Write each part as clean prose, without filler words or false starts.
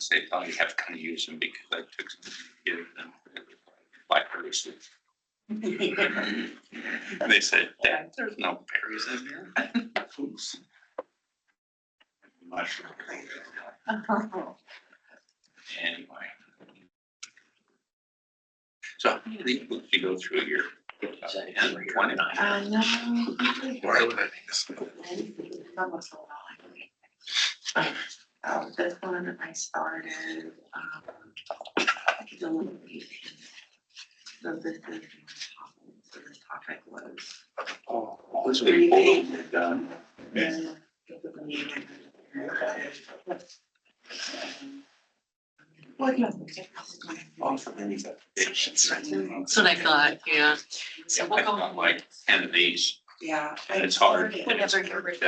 They thought you have to kind of use them because I took some to give them like berries. And they said, Dad, there's no berries in here. Oops. Mushroom. Anyway. So how many of these books you go through a year? 29. No. Why would I think this? This one I started, delineation. So this is, so this topic was. Oh, this big photo done. That's what I thought, yeah. So we'll go on. Like 10 of these, Yeah. and it's hard. Whenever you're ready,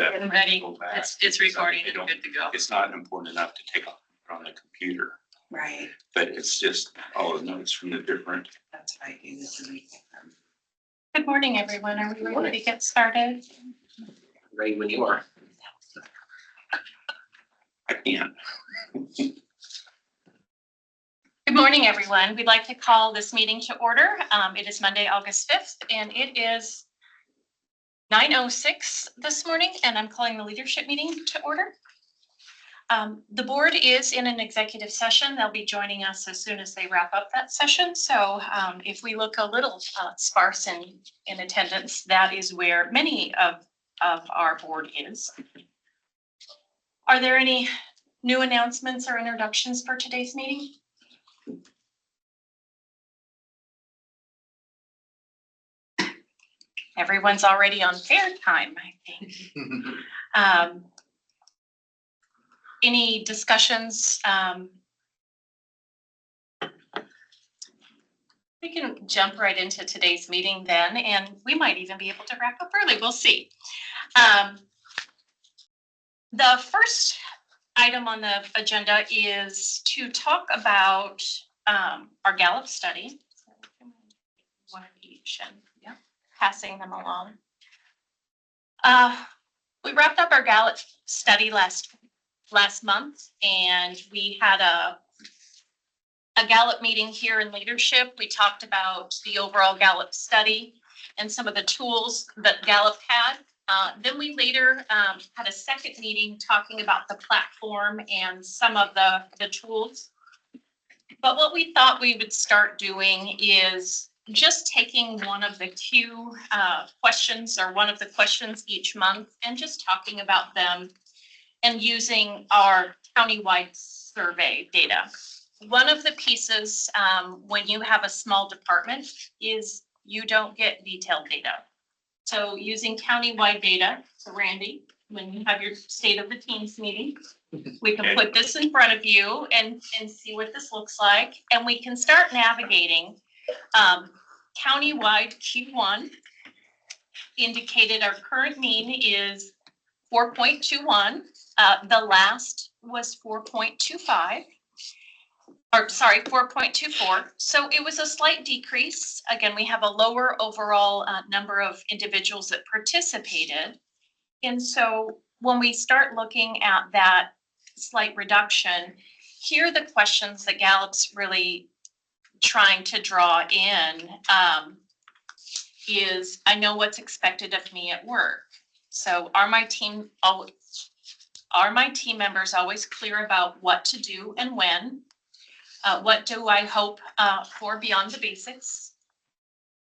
it's recording and good to go. It's not important enough to take off on the computer, Right, but it's just all the notes from the different. that's why I do this to make them. Good morning, everyone. Are we ready to get started? Ready when you are. I can't. Good morning, everyone. We'd like to call this meeting to order. It is Monday, August 5th, and it is 9:06 this morning, and I'm calling the leadership meeting to order. The board is in an executive session. They'll be joining us as soon as they wrap up that session. So if we look a little sparse in attendance, that is where many of our board is. Are there any new announcements or introductions for today's meeting? Everyone's already on fair time, I think. Any discussions? We can jump right into today's meeting then, and we might even be able to wrap up early. We'll see. The first item on the agenda is to talk about our Gallup study. One of each, and yeah, passing them along. We wrapped up our Gallup study last month, and we had a Gallup meeting here in leadership. We talked about the overall Gallup study and some of the tools that Gallup had. Then we later had a second meeting talking about the platform and some of the tools. But what we thought we would start doing is just taking one of the Q questions or one of the questions each month and just talking about them and using our countywide survey data. One of the pieces when you have a small department is you don't get detailed data. So using countywide data, so Randy, when you have your state of the teams meeting, we can put this in front of you and see what this looks like. And we can start navigating countywide Q1 indicated our current mean is 4.21. The last was 4.25. Or sorry, 4.24. So it was a slight decrease. Again, we have a lower overall number of individuals that participated. And so when we start looking at that slight reduction, here are the questions that Gallup's really trying to draw in is, I know what's expected of me at work. So are my team members always clear about what to do and when? What do I hope for beyond the basics?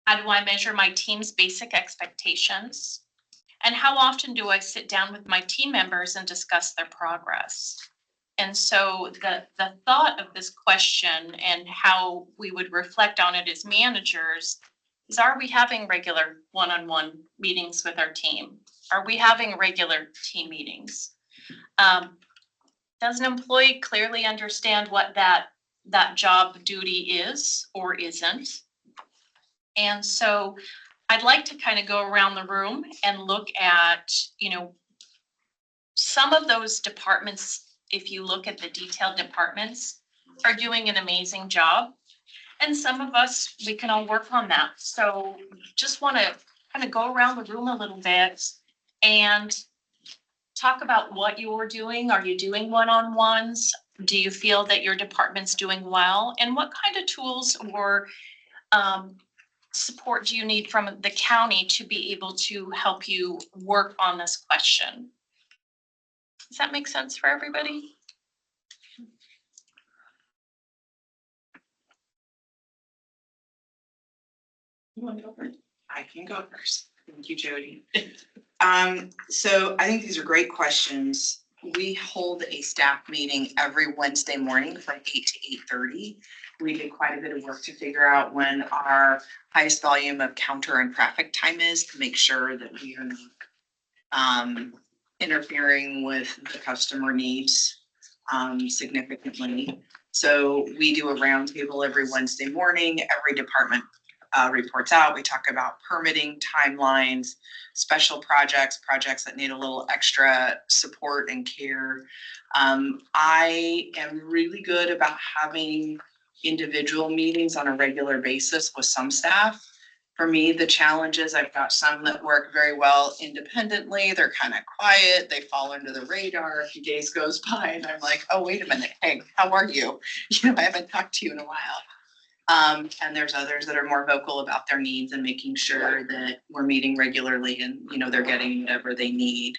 How do I measure my team's basic expectations? And how often do I sit down with my team members and discuss their progress? And so the thought of this question and how we would reflect on it as managers is, are we having regular one-on-one meetings with our team? Are we having regular team meetings? Does an employee clearly understand what that job duty is or isn't? And so I'd like to kind of go around the room and look at, some of those departments, if you look at the detailed departments, are doing an amazing job. And some of us, we can all work on that. So just want to kind of go around the room a little bit and talk about what you're doing. Are you doing one-on-ones? Do you feel that your department's doing well? And what kind of tools or support do you need from the county to be able to help you work on this question? Does that make sense for everybody? You want to go first? I can go first. Thank you, Jody. So I think these are great questions. We hold a staff meeting every Wednesday morning from 8 to 8:30. We did quite a bit of work to figure out when our highest volume of counter and traffic time is to make sure that we are not interfering with the customer needs significantly. So we do a roundtable every Wednesday morning. Every department reports out. We talk about permitting timelines, special projects that need a little extra support and care. I am really good about having individual meetings on a regular basis with some staff. For me, the challenge is I've got some that work very well independently. They're kind of quiet. They fall under the radar. A few days goes by and I'm like, oh, wait a minute. Hey, how are you? I haven't talked to you in a while. And there's others that are more vocal about their needs and making sure that we're meeting regularly and, they're getting whatever they need.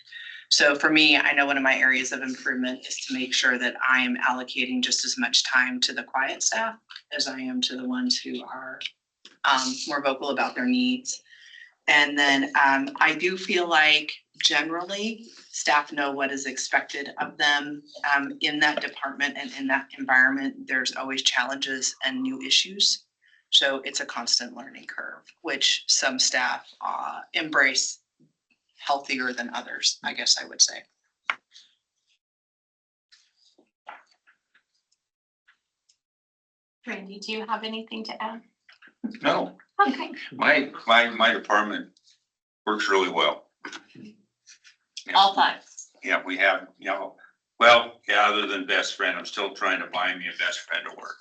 So for me, I know one of my areas of improvement is to make sure that I am allocating just as much time to the quiet staff as I am to the ones who are more vocal about their needs. And then I do feel like generally staff know what is expected of them in that department and in that environment. There's always challenges and new issues. So it's a constant learning curve, which some staff embrace healthier than others, I guess I would say. Randy, do you have anything to add? No, Okay. my department works really well. Yeah. All five. Yeah, we have, well, yeah, other than best friend, I'm still trying to buy me a best friend to work.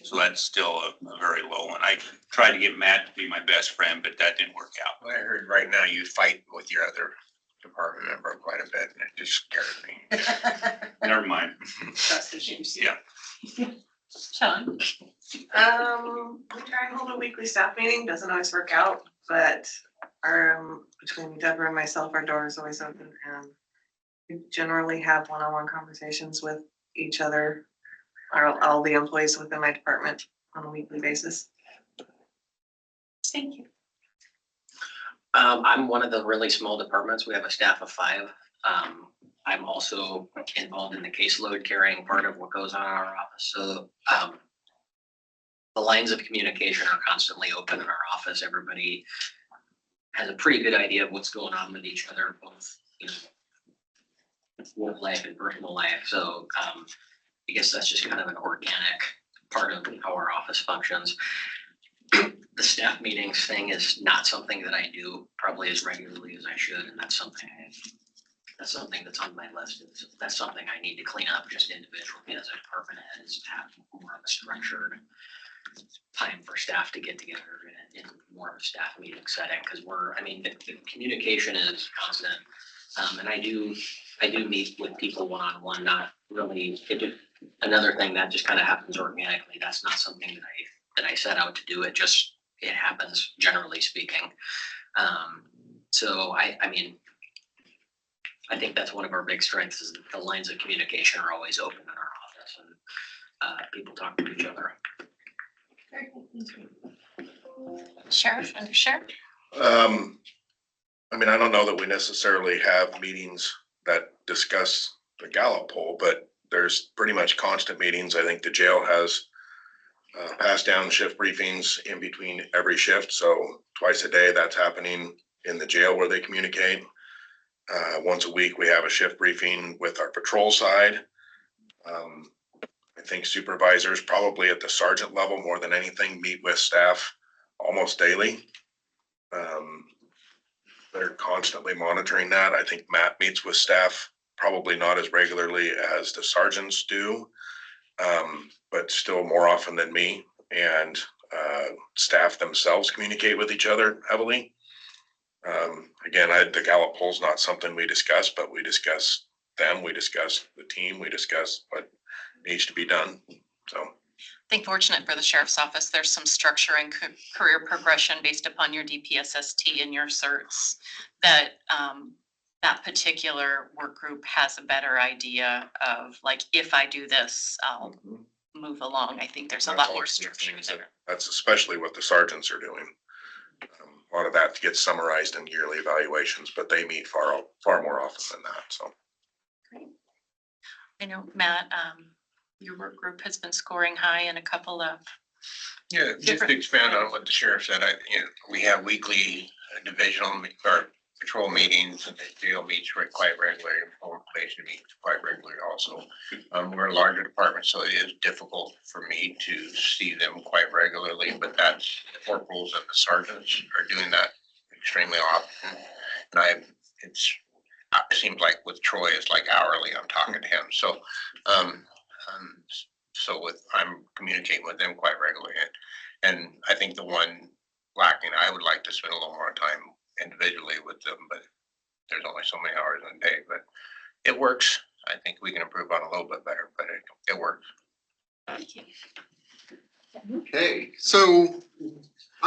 So that's still a very low one. I tried to get Matt to be my best friend, but that didn't work out. I heard right now you fight with your other department member quite a bit, and it just scared me. Never mind. Trust issues. Yeah. Sean? We try and hold a weekly staff meeting, doesn't always work out, but between Deborah and myself, our door is always open and we generally have one-on-one conversations with each other, all the employees within my department on a weekly basis. Thank you. I'm one of the really small departments. We have a staff of 5. I'm also involved in the caseload carrying part of what goes on in our office. So the lines of communication are constantly open in our office. Everybody has a pretty good idea of what's going on with each other, both, work life and personal life. So I guess that's just kind of an organic part of how our office functions. The staff meetings thing is not something that I do probably as regularly as I should, and that's something that's on my list. That's something I need to clean up just individually as a department head, is to have more of a structured time for staff to get together in more of a staff meeting setting, because the communication is constant. And I do meet with people one-on-one, not really, another thing that just kind of happens organically. That's not something that I set out to do. It happens, generally speaking. So I think that's one of our big strengths, is that the lines of communication are always open in our office, and people talk to each other. Sheriff, Undersheriff? I don't know that we necessarily have meetings that discuss the Gallup poll, but there's pretty much constant meetings. I think the jail has pass down shift briefings in between every shift. So twice a day that's happening in the jail where they communicate. Once a week we have a shift briefing with our patrol side. I think supervisors, probably at the sergeant level more than anything, meet with staff almost daily. They're constantly monitoring that. I think Matt meets with staff probably not as regularly as the sergeants do, but still more often than me. And staff themselves communicate with each other heavily. Again, the Gallup poll is not something we discuss, but we discuss them, we discuss the team, we discuss what needs to be done, so. I think fortunate for the sheriff's office, there's some structure and career progression based upon your DPSST and your certs that, that particular work group has a better idea of, like, if I do this, I'll move along. I think there's a lot more structure there. That's especially what the sergeants are doing. A lot of that gets summarized in yearly evaluations, but they meet far more often than that, so. I know, Matt, your work group has been scoring high in a couple of, Yeah, just to expand on what the sheriff said, we have weekly divisional or patrol meetings, and the jail meets quite regularly, and probation meets quite regularly also. We're a larger department, so it is difficult for me to see them quite regularly, but that's the corporals and the sergeants are doing that extremely often. And it seems like with Troy, it's like hourly, I'm talking to him, so, I'm communicating with them quite regularly. And I think the one lacking, I would like to spend a little more time individually with them, but there's only so many hours in a day, but it works. I think we can improve on a little bit better, but it works. thank you. Okay, so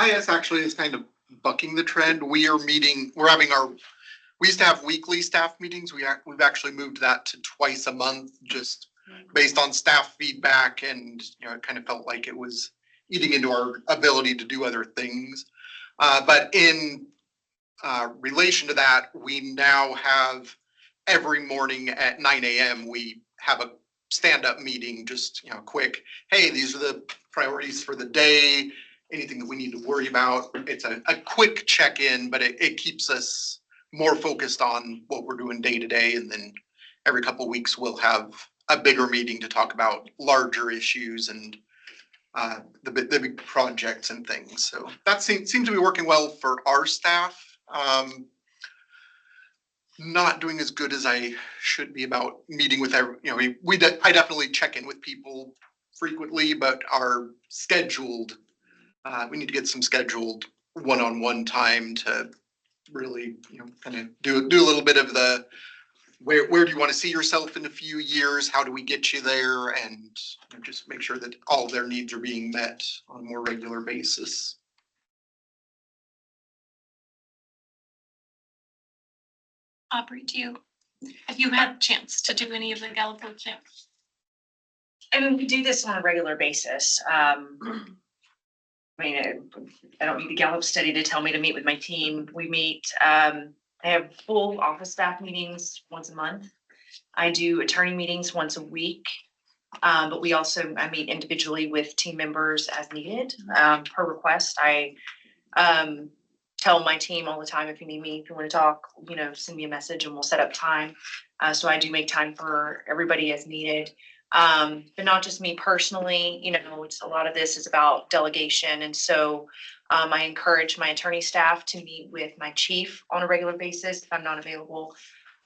IS actually is kind of bucking the trend. We used to have weekly staff meetings. We've actually moved that to twice a month, just based on staff feedback, and, it kind of felt like it was eating into our ability to do other things. But in relation to that, we now have every morning at 9 a.m. we have a stand-up meeting, just, quick, hey, these are the priorities for the day, anything that we need to worry about. It's a quick check-in, but it keeps us more focused on what we're doing day to day. And then every couple of weeks, we'll have a bigger meeting to talk about larger issues and the big projects and things. So that seems to be working well for our staff. Not doing as good as I should be about meeting with I definitely check in with people frequently, but are scheduled. We need to get some scheduled one-on-one time to really, kind of do a little bit of the where do you want to see yourself in a few years? How do we get you there? And just make sure that all of their needs are being met on a more regular basis. Aubrey, have you had a chance to do any of the Gallup exams? I mean, we do this on a regular basis. I don't need the Gallup study to tell me to meet with my team. We meet, I have full office staff meetings once a month. I do attorney meetings once a week. But I meet individually with team members as needed, per request. I tell my team all the time, if you need me, if you want to talk, send me a message and we'll set up time. So I do make time for everybody as needed. But not just me personally, it's a lot of this is about delegation. And so I encourage my attorney staff to meet with my chief on a regular basis if I'm not available.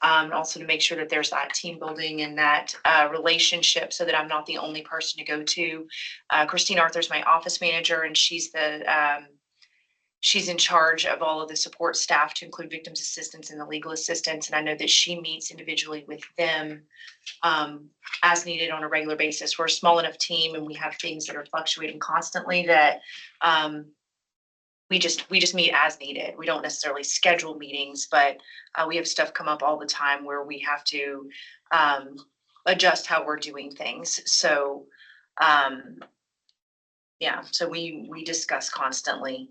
And also to make sure that there's that team building and that relationship so that I'm not the only person to go to. Christine Arthur's my office manager, and she's in charge of all of the support staff, to include victims assistants and the legal assistants. And I know that she meets individually with them as needed on a regular basis. We're a small enough team and we have things that are fluctuating constantly that we just meet as needed. We don't necessarily schedule meetings, but we have stuff come up all the time where we have to adjust how we're doing things. So so we discuss constantly.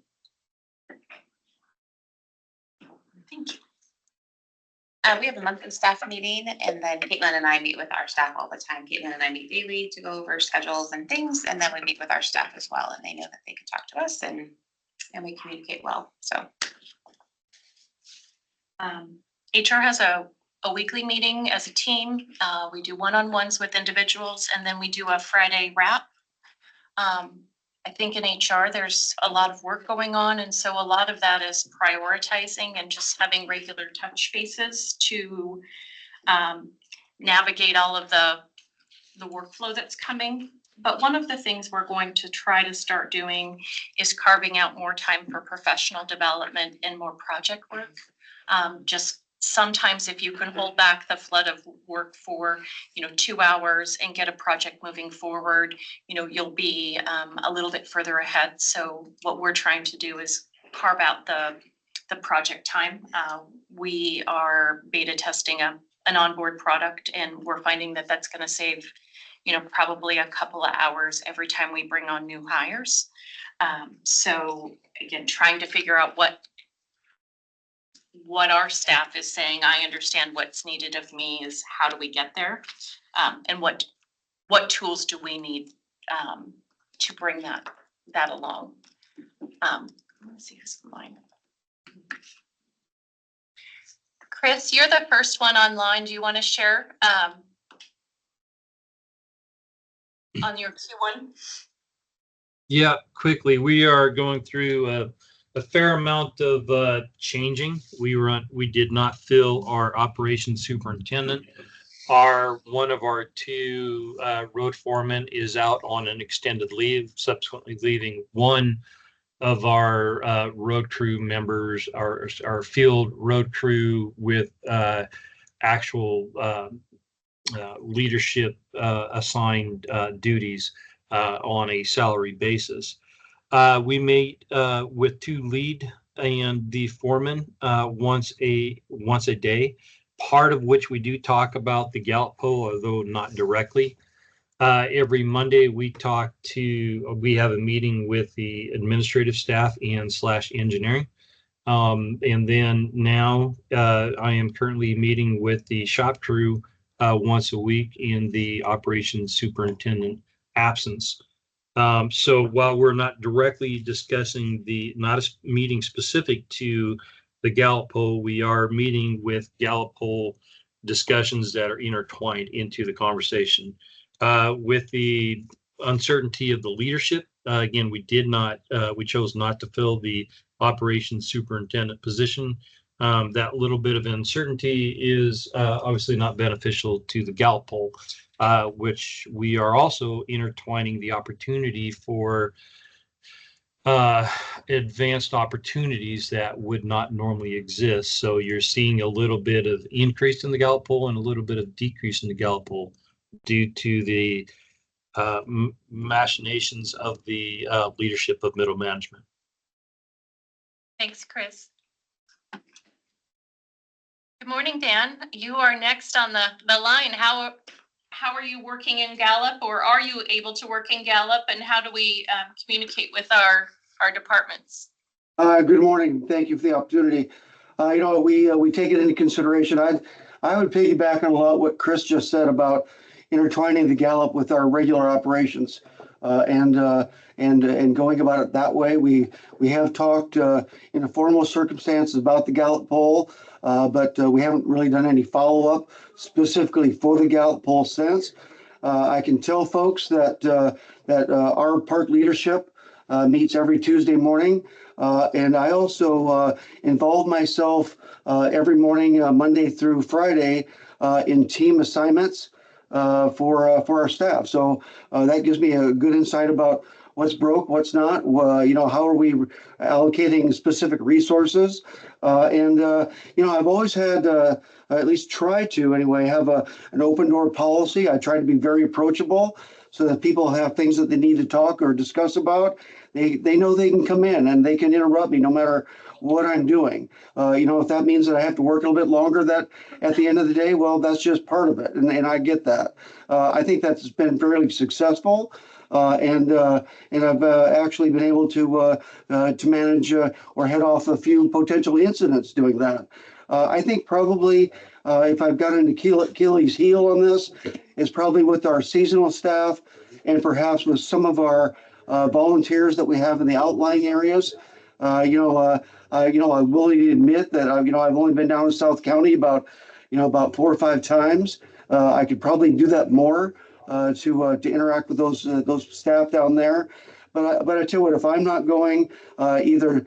Thank you. We have a monthly staff meeting, and then Caitlin and I meet with our staff all the time. Caitlin and I meet daily to go over schedules and things, and then we meet with our staff as well, and they know that they can talk to us, and we communicate well, so. HR has a weekly meeting as a team. We do one-on-ones with individuals, and then we do a Friday wrap. I think in HR, there's a lot of work going on. And so a lot of that is prioritizing and just having regular touch bases to navigate all of the workflow that's coming. But one of the things we're going to try to start doing is carving out more time for professional development and more project work. Just sometimes if you can hold back the flood of work for, 2 hours and get a project moving forward, you'll be a little bit further ahead. So what we're trying to do is carve out the project time. We are beta testing an onboard product, and we're finding that that's going to save, probably a couple of hours every time we bring on new hires. So again, trying to figure out what our staff is saying. I understand what's needed of me is how do we get there? And what tools do we need to bring that along? Let's see who's online. Chris, you're the first one online. Do you want to share on your Q1? Yeah, quickly. We are going through a fair amount of changing. We did not fill our operations superintendent. One of our two road foremen is out on an extended leave, subsequently leaving one of our road crew members, our field road crew with actual leadership assigned duties on a salary basis. We meet with two lead and the foreman once a day, part of which we do talk about the Gallup poll, although not directly. Every Monday we have a meeting with the administrative staff and / engineering. And then now I am currently meeting with the shop crew once a week in the operations superintendent absence. So while we're not directly discussing not a meeting specific to the Gallup poll, we are meeting with Gallup poll discussions that are intertwined into the conversation. With the uncertainty of the leadership, again, we chose not to fill the operations superintendent position. That little bit of uncertainty is obviously not beneficial to the Gallup poll, which we are also intertwining the opportunity for advanced opportunities that would not normally exist. So you're seeing a little bit of increase in the Gallup poll and a little bit of decrease in the Gallup poll due to the machinations of the leadership of middle management. Thanks, Chris. Good morning, Dan. You are next on the line. How are you working in Gallup, or are you able to work in Gallup, and how do we communicate with our departments? Good morning. Thank you for the opportunity. We take it into consideration. I would piggyback on a lot what Chris just said about intertwining the Gallup with our regular operations and going about it that way. We have talked in a formal circumstances about the Gallup poll, but we haven't really done any follow-up specifically for the Gallup poll since. I can tell folks that our park leadership meets every Tuesday morning, and I also involve myself every morning, Monday through Friday, in team assignments for our staff. So that gives me a good insight about what's broke, what's not, how are we allocating specific resources. I've always had, at least try to anyway, have an open door policy. I try to be very approachable so that people have things that they need to talk or discuss about. They know they can come in and they can interrupt me no matter what I'm doing. If that means that I have to work a little bit longer that at the end of the day, well, that's just part of it. And I get that. I think that's been fairly successful. And I've actually been able to manage or head off a few potential incidents doing that. I think probably if I've got an Achilles heel on this, is probably with our seasonal staff and perhaps with some of our volunteers that we have in the outlying areas. I'm willing to admit that I've only been down to South County about 4 or 5 times. I could probably do that more to interact with those staff down there. But I tell you what, if I'm not going, either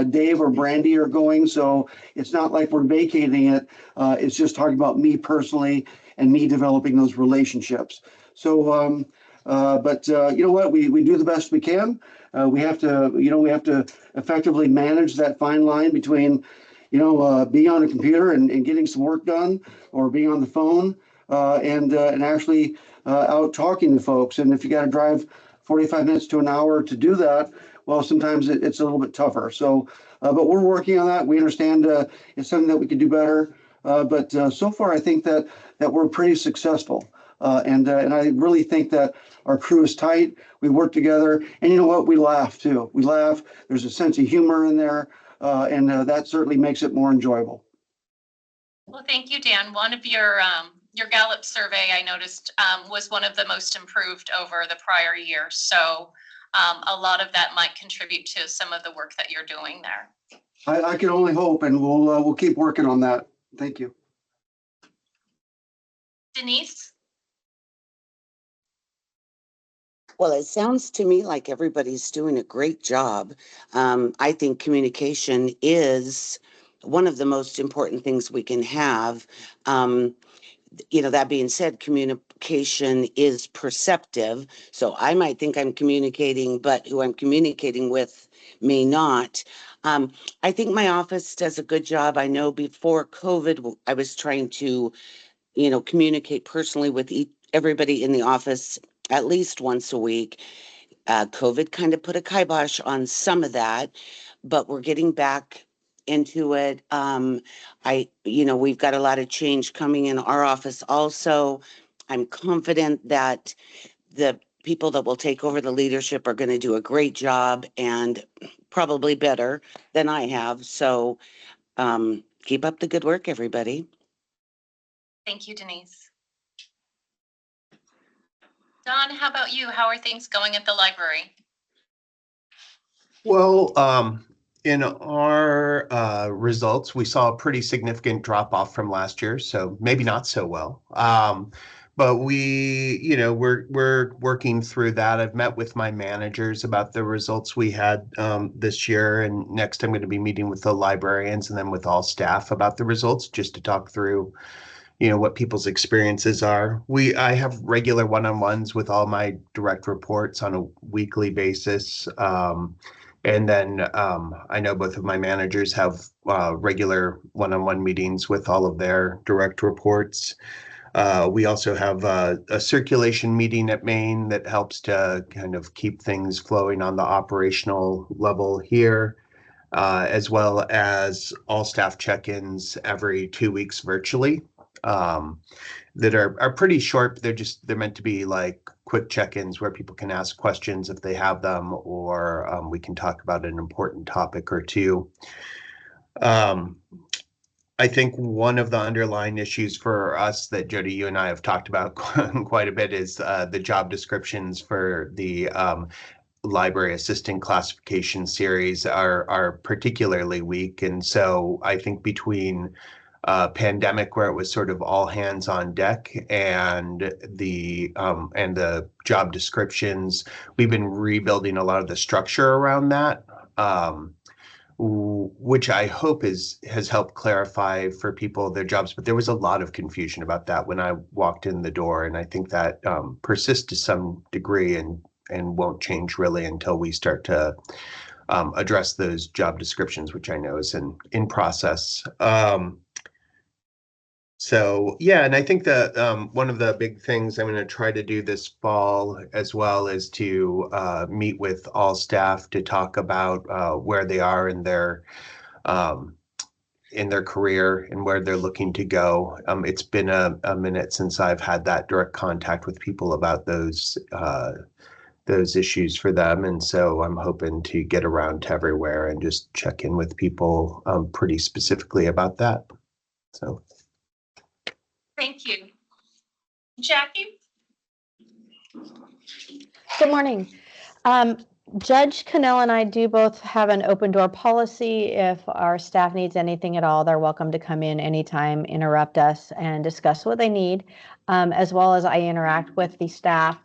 Dave or Brandy are going. So it's not like we're vacating it. It's just talking about me personally and me developing those relationships. So, but you know what, we do the best we can. We have to effectively manage that fine line between, being on a computer and getting some work done, or being on the phone, and actually out talking to folks. And if you got to drive 45 minutes to an hour to do that, well, sometimes it's a little bit tougher. So, but we're working on that. We understand it's something that we could do better. But so far, I think that we're pretty successful. And I really think that our crew is tight. We work together, and you know what? We laugh too. We laugh. There's a sense of humor in there, and that certainly makes it more enjoyable. Well, thank you, Dan. One of your Gallup survey I noticed was one of the most improved over the prior year. So a lot of that might contribute to some of the work that you're doing there. I can only hope, and we'll keep working on that. Thank you. Denise? Well, it sounds to me like everybody's doing a great job. I think communication is one of the most important things we can have. That being said, communication is perceptive. So I might think I'm communicating, but who I'm communicating with may not. I think my office does a good job. I know before COVID, I was trying to, communicate personally with everybody in the office at least once a week. COVID kind of put a kibosh on some of that, but we're getting back into it. We've got a lot of change coming in our office also. I'm confident that the people that will take over the leadership are going to do a great job, and probably better than I have. So keep up the good work, everybody. Thank you, Denise. Don, how about you? How are things going at the library? Well, in our results, we saw a pretty significant drop off from last year, so maybe not so well. But we're working through that. I've met with my managers about the results we had this year, and next I'm going to be meeting with the librarians and then with all staff about the results, just to talk through what people's experiences are. I have regular one-on-ones with all my direct reports on a weekly basis. And then I know both of my managers have regular one-on-one meetings with all of their direct reports. We also have a circulation meeting at Maine that helps to kind of keep things flowing on the operational level here, as well as all staff check-ins every 2 weeks virtually. That are pretty short. They're meant to be like quick check-ins where people can ask questions if they have them, or we can talk about an important topic or two. I think one of the underlying issues for us that Jody, you and I have talked about quite a bit is the job descriptions for the library assistant classification series are particularly weak. And so I think between pandemic, where it was sort of all hands on deck, and the job descriptions, we've been rebuilding a lot of the structure around that, which I hope has helped clarify for people their jobs. But there was a lot of confusion about that when I walked in the door, and I think that persists to some degree and won't change really until we start to address those job descriptions, which I know is in process. So yeah, and I think that one of the big things I'm going to try to do this fall as well is to meet with all staff to talk about where they are in their career and where they're looking to go. It's been a minute since I've had that direct contact with people about those issues for them, and so I'm hoping to get around to everywhere and just check in with people pretty specifically about that. So. Thank you. Jackie? Good morning. Judge Cannell and I do both have an open door policy. If our staff needs anything at all, they're welcome to come in anytime, interrupt us, and discuss what they need, as well as I interact with the staff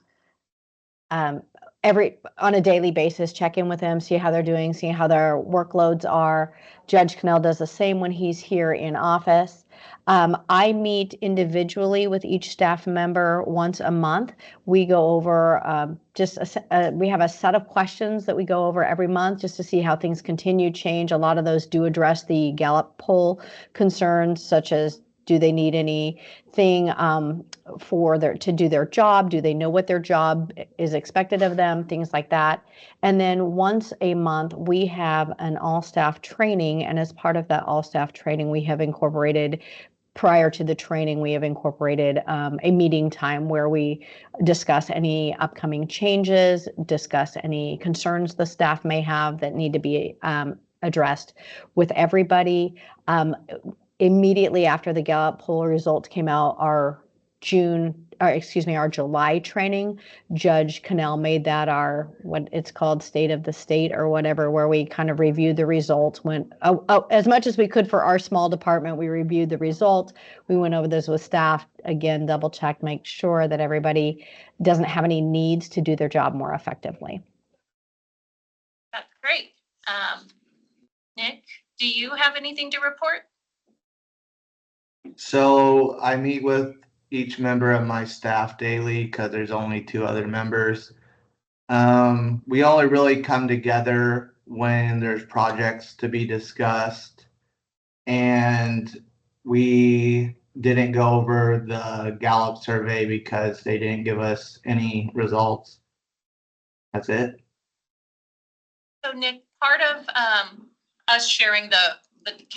on a daily basis, check in with them, see how they're doing, see how their workloads are. Judge Cannell does the same when he's here in office. I meet individually with each staff member once a month. We go over we have a set of questions that we go over every month just to see how things continue, change. A lot of those do address the Gallup poll concerns, such as do they need anything to do their job? Do they know what their job is expected of them? Things like that. And then once a month, we have an all-staff training. And as part of that all-staff training, we have incorporated, prior to the training, we have incorporated a meeting time where we discuss any upcoming changes, discuss any concerns the staff may have that need to be addressed with everybody. Immediately after the Gallup poll results came out, our July training, Judge Cannell made that our, what it's called, State of the State or whatever, where we kind of reviewed the results, went as much as we could for our small department. We reviewed the results. We went over those with staff, again, double checked, make sure that everybody doesn't have any needs to do their job more effectively. That's great. Nick, do you have anything to report? So I meet with each member of my staff daily because there's only 2 other members. We only really come together when there's projects to be discussed, and we didn't go over the Gallup survey because they didn't give us any results. That's it. So Nick, part of us sharing the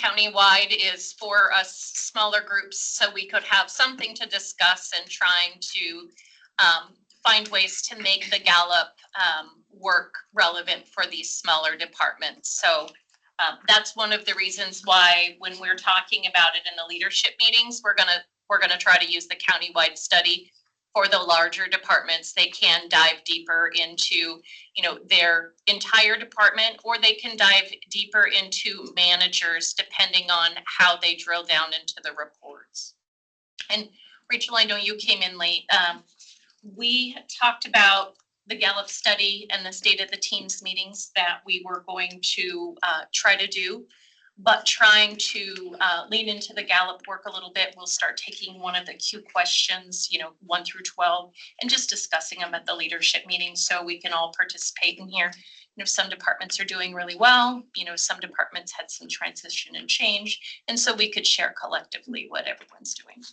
countywide is for us smaller groups, so we could have something to discuss and trying to find ways to make the Gallup work relevant for these smaller departments. So that's one of the reasons why when we're talking about it in the leadership meetings, we're gonna try to use the countywide study. For the larger departments, they can dive deeper into, their entire department, or they can dive deeper into managers depending on how they drill down into the reports. And Rachel, I know you came in late. We talked about the Gallup study and the State of the Teams meetings that we were going to try to do. But trying to lean into the Gallup work a little bit, we'll start taking one of the Q questions, 1 through 12, and just discussing them at the leadership meeting so we can all participate in here. Some departments are doing really well, some departments had some transition and change, and so we could share collectively what everyone's doing.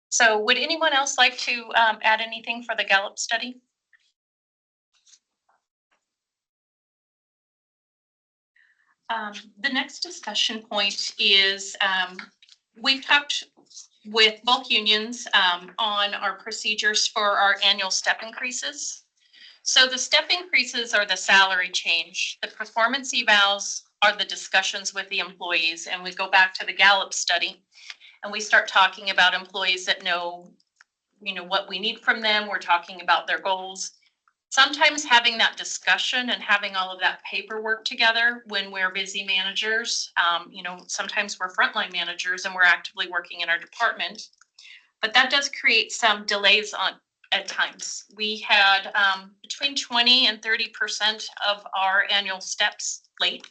So would anyone else like to add anything for the Gallup study? The next discussion point is we've talked with both unions on our procedures for our annual step increases. So the step increases are the salary change. The performance evals are the discussions with the employees. And we go back to the Gallup study and we start talking about employees that know, what we need from them. We're talking about their goals. Sometimes having that discussion and having all of that paperwork together when we're busy managers, sometimes we're frontline managers and we're actively working in our department, but that does create some delays at times. We had between 20 and 30% of our annual steps late,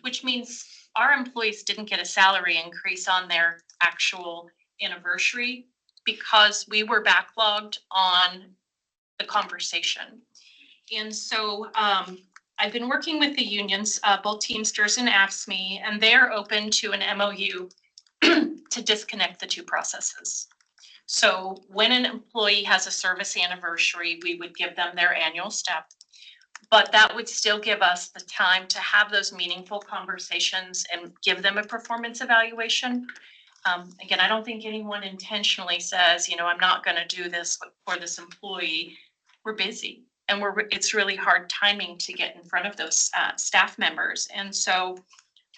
which means our employees didn't get a salary increase on their actual anniversary because we were backlogged on the conversation. And so I've been working with the unions, both Teamsters and AFSCME, and they're open to an MOU to disconnect the 2 processes. So when an employee has a service anniversary, we would give them their annual step, but that would still give us the time to have those meaningful conversations and give them a performance evaluation. Again, I don't think anyone intentionally says, I'm not going to do this for this employee. We're busy and it's really hard timing to get in front of those staff members. And so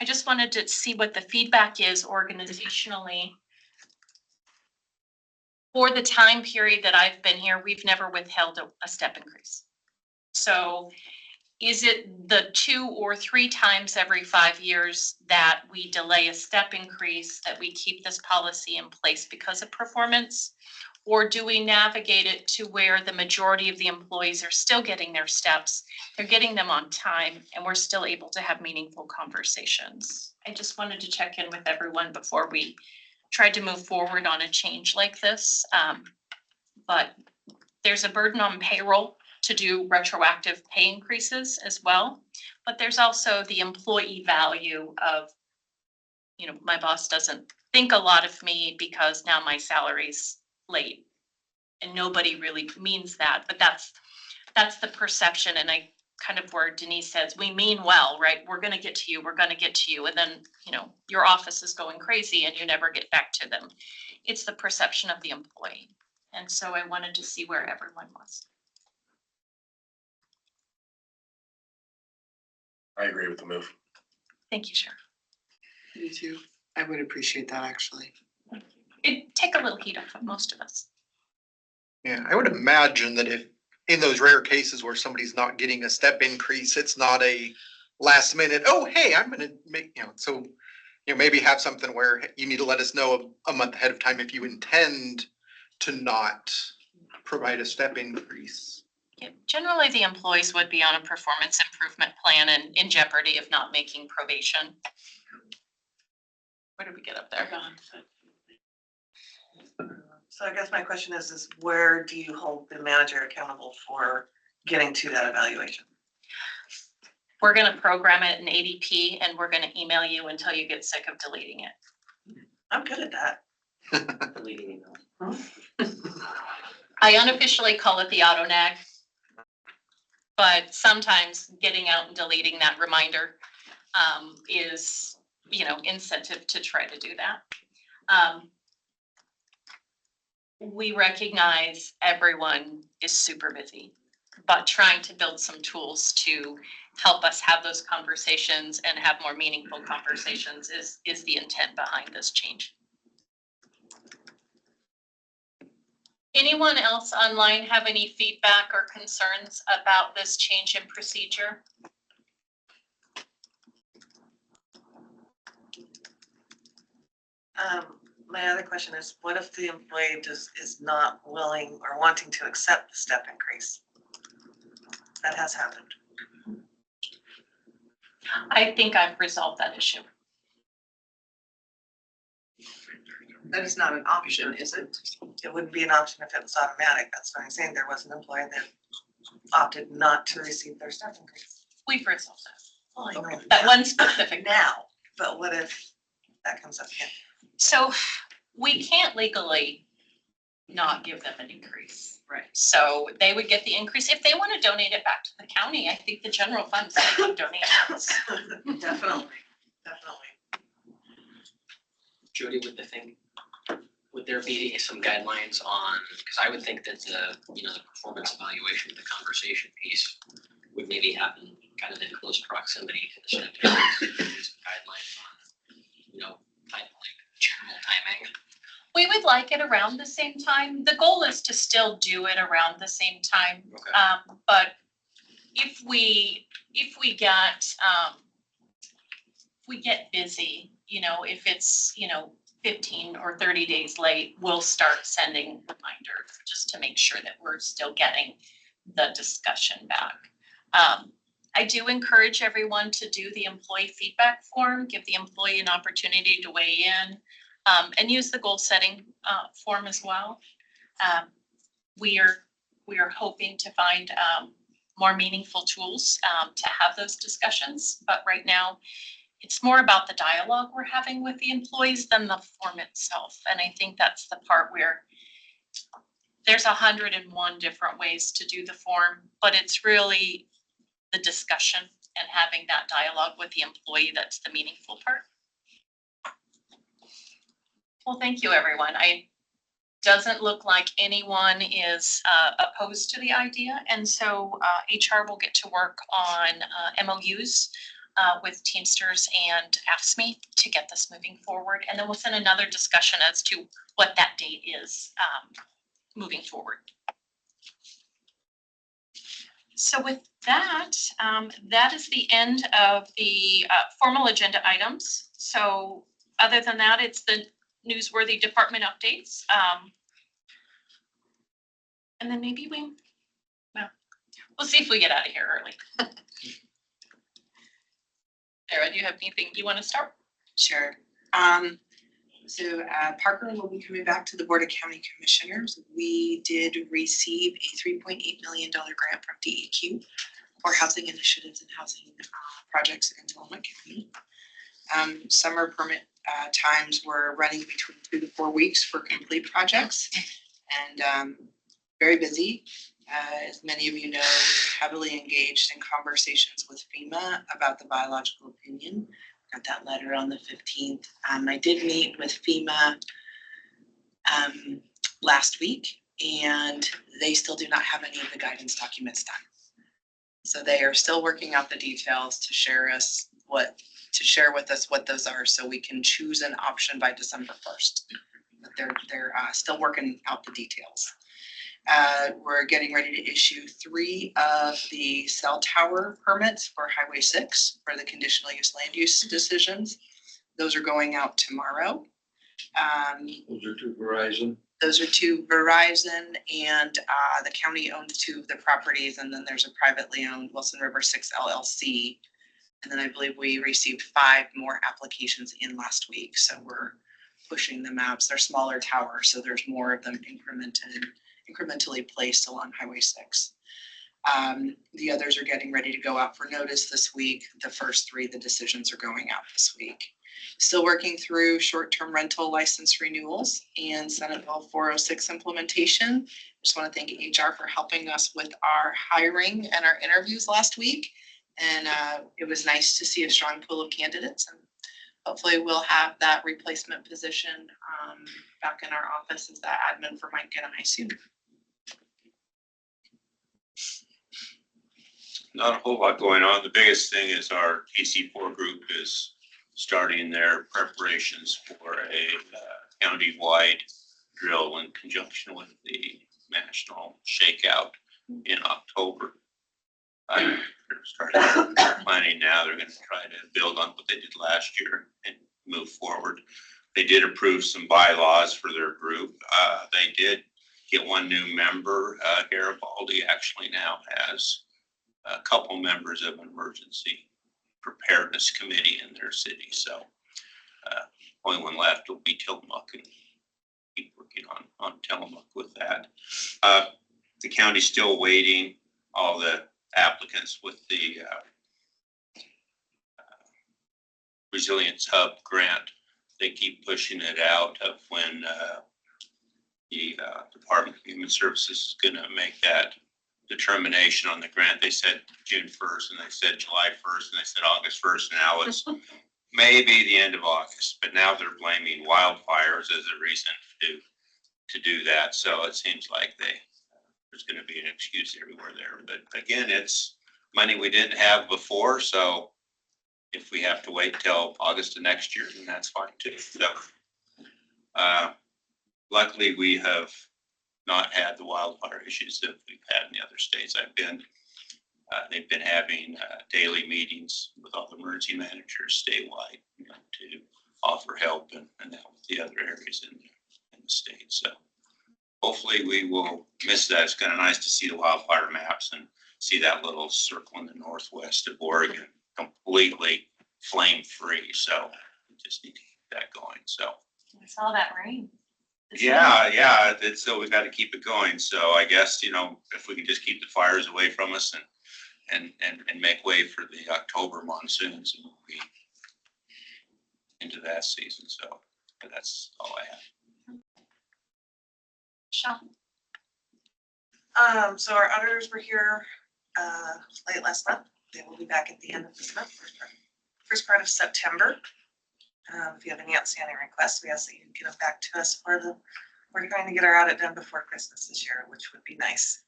I just wanted to see what the feedback is organizationally. For the time period that I've been here, we've never withheld a step increase. So is it the 2 or 3 times every 5 years that we delay a step increase, that we keep this policy in place because of performance? Or do we navigate it to where the majority of the employees are still getting their steps, they're getting them on time, and we're still able to have meaningful conversations? I just wanted to check in with everyone before we tried to move forward on a change like this. But there's a burden on payroll to do retroactive pay increases as well. But there's also the employee value of, you know, my boss doesn't think a lot of me because now my salary's late. And nobody really means that, but that's the perception. And I kind of where Denise says, we mean well, right? We're gonna get to you, we're gonna get to you. And then, you know, your office is going crazy and you never get back to them. It's the perception of the employee. And so I wanted to see where everyone was. I agree with the move. Thank you, Sheriff. Me too. I would appreciate that, actually. It'd take a little heat off of most of us. Yeah, I would imagine that if, in those rare cases where somebody's not getting a step increase, it's not a last minute, oh, hey, I'm gonna make, so, maybe have something where you need to let us know a month ahead of time if you intend to not provide a step increase. Yeah, generally, the employees would be on a performance improvement plan and in jeopardy of not making probation. Where did we get up there? So I guess my question is where do you hold the manager accountable for getting to that evaluation? We're gonna program it in ADP and we're gonna email you until you get sick of deleting it. I'm good at that. Deleting email. I unofficially call it the auto nag. But sometimes getting out and deleting that reminder is, incentive to try to do that. We recognize everyone is super busy, but trying to build some tools to help us have those conversations and have more meaningful conversations is the intent behind this change. Anyone else online have any feedback or concerns about this change in procedure? My other question is, what if the employee is not willing or wanting to accept the step increase? That has happened. I think I've resolved that issue. That is not an option, is it? It wouldn't be an option if it was automatic. That's what I'm saying. There was an employee that opted not to receive their step increase. We've resolved that. Well, I know That one specific. now, but what if that comes up again? So we can't legally not give them an increase. Right. So they would get the increase. If they want to donate it back to the county, I think the general funds have donations. Definitely. Jody, would there be some guidelines on, because I would think that the performance evaluation, the conversation piece would maybe happen kind of in close proximity to the step increase. Guidelines on, kind of like general timing. We would like it around the same time. The goal is to still do it around the same time. Okay. But if we get busy, if it's, 15 or 30 days late, we'll start sending reminders just to make sure that we're still getting the discussion back. I do encourage everyone to do the employee feedback form, give the employee an opportunity to weigh in, and use the goal setting form as well. We are hoping to find more meaningful tools to have those discussions, but right now it's more about the dialogue we're having with the employees than the form itself. And I think that's the part where there's 101 different ways to do the form, but it's really the discussion and having that dialogue with the employee that's the meaningful part. Well, thank you, everyone. Doesn't look like anyone is opposed to the idea, and so HR will get to work on MOUs with Teamsters and AFSCME to get this moving forward, and then we'll send another discussion as to what that date is moving forward. So with that, that is the end of the formal agenda items. So other than that, it's the newsworthy department updates. And then maybe we'll see if we get out of here early. Sarah, do you have anything you want to start? Sure. Parker will be coming back to the Board of County Commissioners. We did receive a $3.8 million grant from DEQ for housing initiatives and housing projects in Tillamook County. Summer permit times were running between 2 to 4 weeks for complete projects, and very busy. As many of you know, heavily engaged in conversations with FEMA about the biological opinion. Got that letter on the 15th. I did meet with FEMA last week, and they still do not have any of the guidance documents done. So they are still working out the details to share with us what those are, so we can choose an option by December 1st. But they're still working out the details. We're getting ready to issue 3 of the cell tower permits for Highway 6 for the conditional use land use decisions. Those are going out tomorrow. Those are to Verizon. Those are to Verizon, and the county owns 2 of the properties, and then there's a privately owned Wilson River 6 LLC. And then I believe we received 5 more applications in last week, so we're pushing them out. They're smaller towers, so there's more of them incrementally placed along Highway 6. The others are getting ready to go out for notice this week. The first 3, the decisions are going out this week. Still working through short-term rental license renewals and Senate Bill 406 implementation. Just want to thank HR for helping us with our hiring and our interviews last week. And it was nice to see a strong pool of candidates, and hopefully we'll have that replacement position back in our office as that admin for Mike and I soon. Not a whole lot going on. The biggest thing is our TC4 group is starting their preparations for a county-wide drill in conjunction with the national shakeout in October. They're starting planning now. They're going to try to build on what they did last year and move forward. They did approve some bylaws for their group. They did get 1 new member. Garibaldi actually now has a couple members of an emergency preparedness committee in their city. So only one left will be Tillamook, and keep working on Tillamook with that. The county's still waiting all the applicants with the Resilience Hub grant. They keep pushing it out of when the Department of Human Services is going to make that determination on the grant. They said June 1st, and they said July 1st, and they said August 1st. Now it's maybe the end of August, but now they're blaming wildfires as a reason to do that. So it seems like there's going to be an excuse everywhere there. But again, it's money we didn't have before. So if we have to wait till August of next year, then that's fine too. So luckily we have not had the wildfire issues that we've had in the other states I've been. They've been having daily meetings with all the emergency managers statewide, to offer help and help the other areas in the state. So hopefully we will miss that. It's kind of nice to see the wildfire maps and see that little circle in the northwest of Oregon completely flame free. So we just need to keep that going. So I saw that rain. yeah, so we've got to keep it going. So I guess, if we can just keep the fires away from us and make way for the October monsoons, and we'll be into that season. So that's all I have. Sean. So our auditors were here late last month. They will be back at the end of this month, first part of September. If you have any outstanding requests, we ask that you get them back to us we're trying to get our audit done before Christmas this year, which would be nice.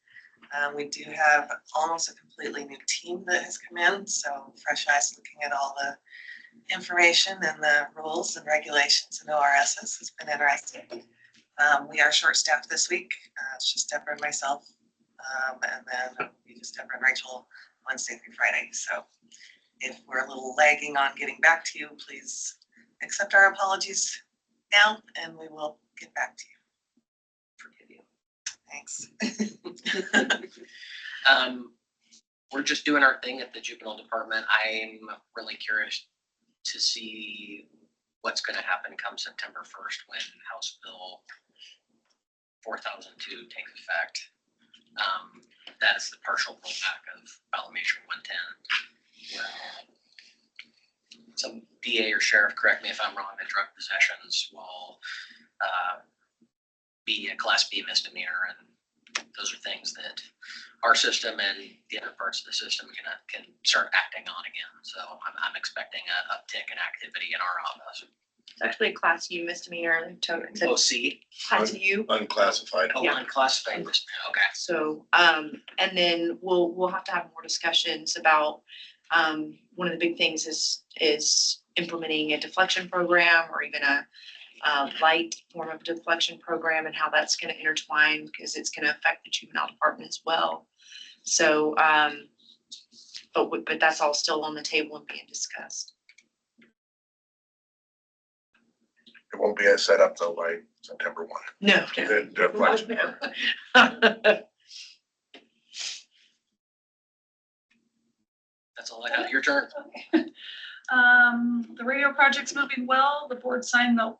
We do have almost a completely new team that has come in, so fresh eyes looking at all the information and the rules and regulations and ORSs has been interesting. We are short-staffed this week. It's just Deborah and myself, and then we just Deborah and Rachel Wednesday through Friday. So if we're a little lagging on getting back to you, please accept our apologies now, and we will get back to you. Forgive you. Thanks. We're just doing our thing at the juvenile department. I'm really curious to see what's gonna happen come September 1st when House Bill 4002 takes effect. That is the partial rollback of Ballot Measure 110. Where some DA or sheriff, correct me if I'm wrong, that drug possessions will be a Class B misdemeanor, and those are things that our system and the other parts of the system can start acting on again. So I'm expecting an uptick in activity in our office. It's actually a Class U misdemeanor. It's a OC. Class U. Unclassified. Oh, Yeah. unclassified misdemeanor. Okay. So, and then we'll have to have more discussions about, one of the big things is implementing a deflection program or even a light form of deflection program and how that's gonna intertwine because it's gonna affect the juvenile department as well. So, but that's all still on the table and being discussed. It won't be as set up though by September 1. No. The deflection part. That's all I got. Your turn. The radio project's moving well. The board signed the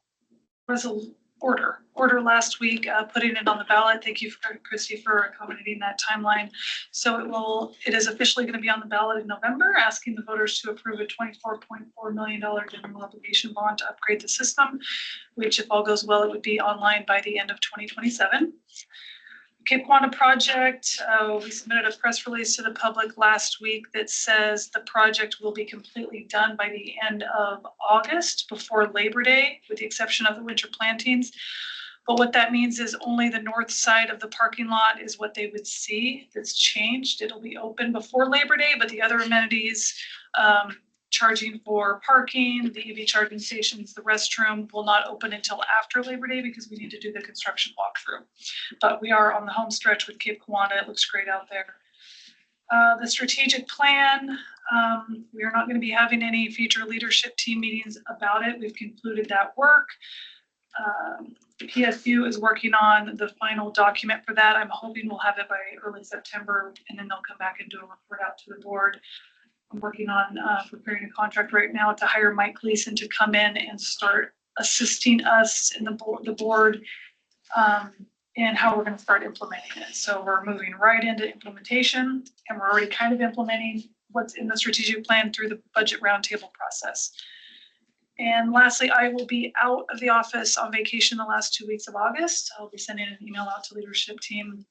order last week, putting it on the ballot. Thank you, Christy, for accommodating that timeline. So it is officially going to be on the ballot in November, asking the voters to approve a $24.4 million general obligation bond to upgrade the system, which if all goes well, it would be online by the end of 2027. Cape Quanah project, we submitted a press release to the public last week that says the project will be completely done by the end of August, before Labor Day, with the exception of the winter plantings. But what that means is only the north side of the parking lot is what they would see that's changed. It'll be open before Labor Day, but the other amenities, charging for parking, the EV charging stations, the restroom will not open until after Labor Day because we need to do the construction walkthrough. But we are on the home stretch with Cape Quanah. It looks great out there. The strategic plan, we are not going to be having any future leadership team meetings about it. We've concluded that work. PSU is working on the final document for that. I'm hoping we'll have it by early September, and then they'll come back and do a report out to the board. I'm working on preparing a contract right now to hire Mike Gleason to come in and start assisting us in the board in how we're going to start implementing it. So we're moving right into implementation, and we're already kind of implementing what's in the strategic plan through the budget roundtable process. And lastly, I will be out of the office on vacation the last 2 weeks of August. I'll be sending an email out to leadership team,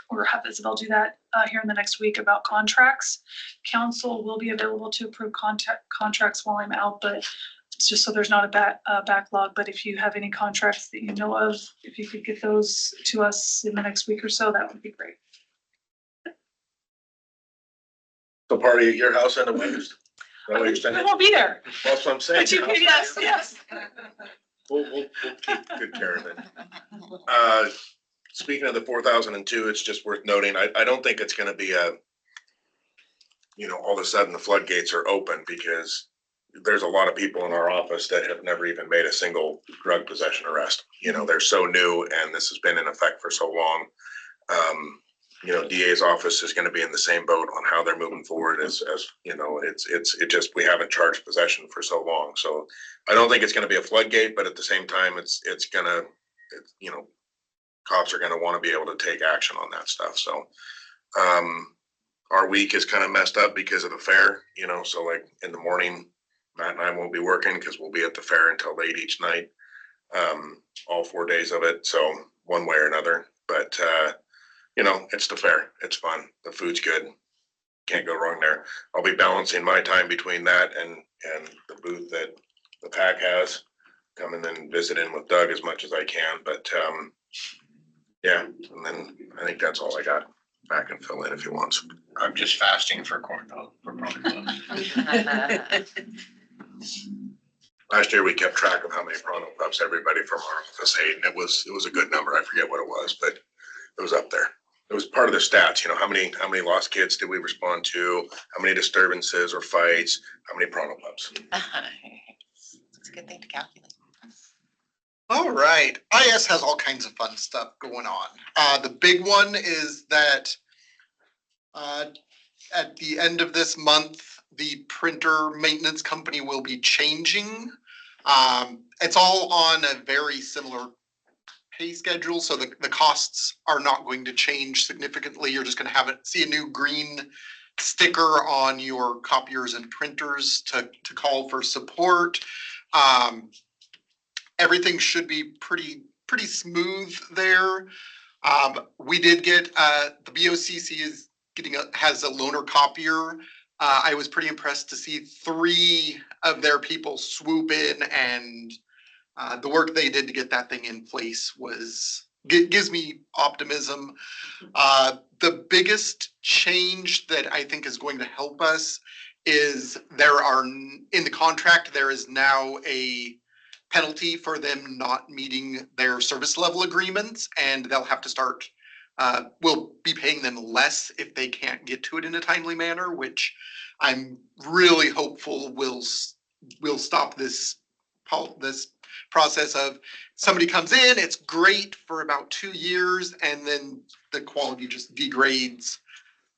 or have Isabel do that here in the next week, about contracts. Council will be available to approve contracts while I'm out, but it's just so there's not a backlog. But if you have any contracts that you know of, if you could get those to us in the next week or so, that would be great. So party at your house in August? I won't be there. That's what I'm saying. But you can, yes. We'll keep good care of it. Speaking of the 4002, it's just worth noting, I don't think it's gonna be all of a sudden the floodgates are open, because there's a lot of people in our office that have never even made a single drug possession arrest. They're so new, and this has been in effect for so long. DA's office is gonna be in the same boat on how they're moving forward as we haven't charged possession for so long. So I don't think it's gonna be a floodgate, but at the same time, cops are gonna wanna be able to take action on that stuff. So, our week is kind of messed up because of the fair, so like in the morning, Matt and I won't be working because we'll be at the fair until late each night. All 4 days of it. So one way or another, but, it's the fair. It's fun. The food's good. Can't go wrong there. I'll be balancing my time between that and the booth that the PAC has, coming and visiting with Doug as much as I can, but, yeah, and then I think that's all I got. Back and fill in if he wants. I'm just fasting for corn dog. Last year, we kept track of how many Pronto Pups everybody from our office ate, and it was a good number. I forget what it was, but it was up there. It was part of the stats, how many lost kids did we respond to? How many disturbances or fights? How many Pronto Pups? It's a good thing to calculate. All right, IS has all kinds of fun stuff going on. The big one is that at the end of this month, the printer maintenance company will be changing. It's all on a very similar pay schedule, so the costs are not going to change significantly. You're just gonna have it, see a new green sticker on your copiers and printers to call for support. Everything should be pretty smooth there. We did get, the BOCC is has a loaner copier. I was pretty impressed to see 3 of their people swoop in, and the work they did to get that thing in place gives me optimism. The biggest change that I think is going to help us is in the contract, there is now a penalty for them not meeting their service level agreements, and they'll have to start, we'll be paying them less if they can't get to it in a timely manner, which I'm really hopeful will stop this process of somebody comes in, it's great for about 2 years, and then the quality just degrades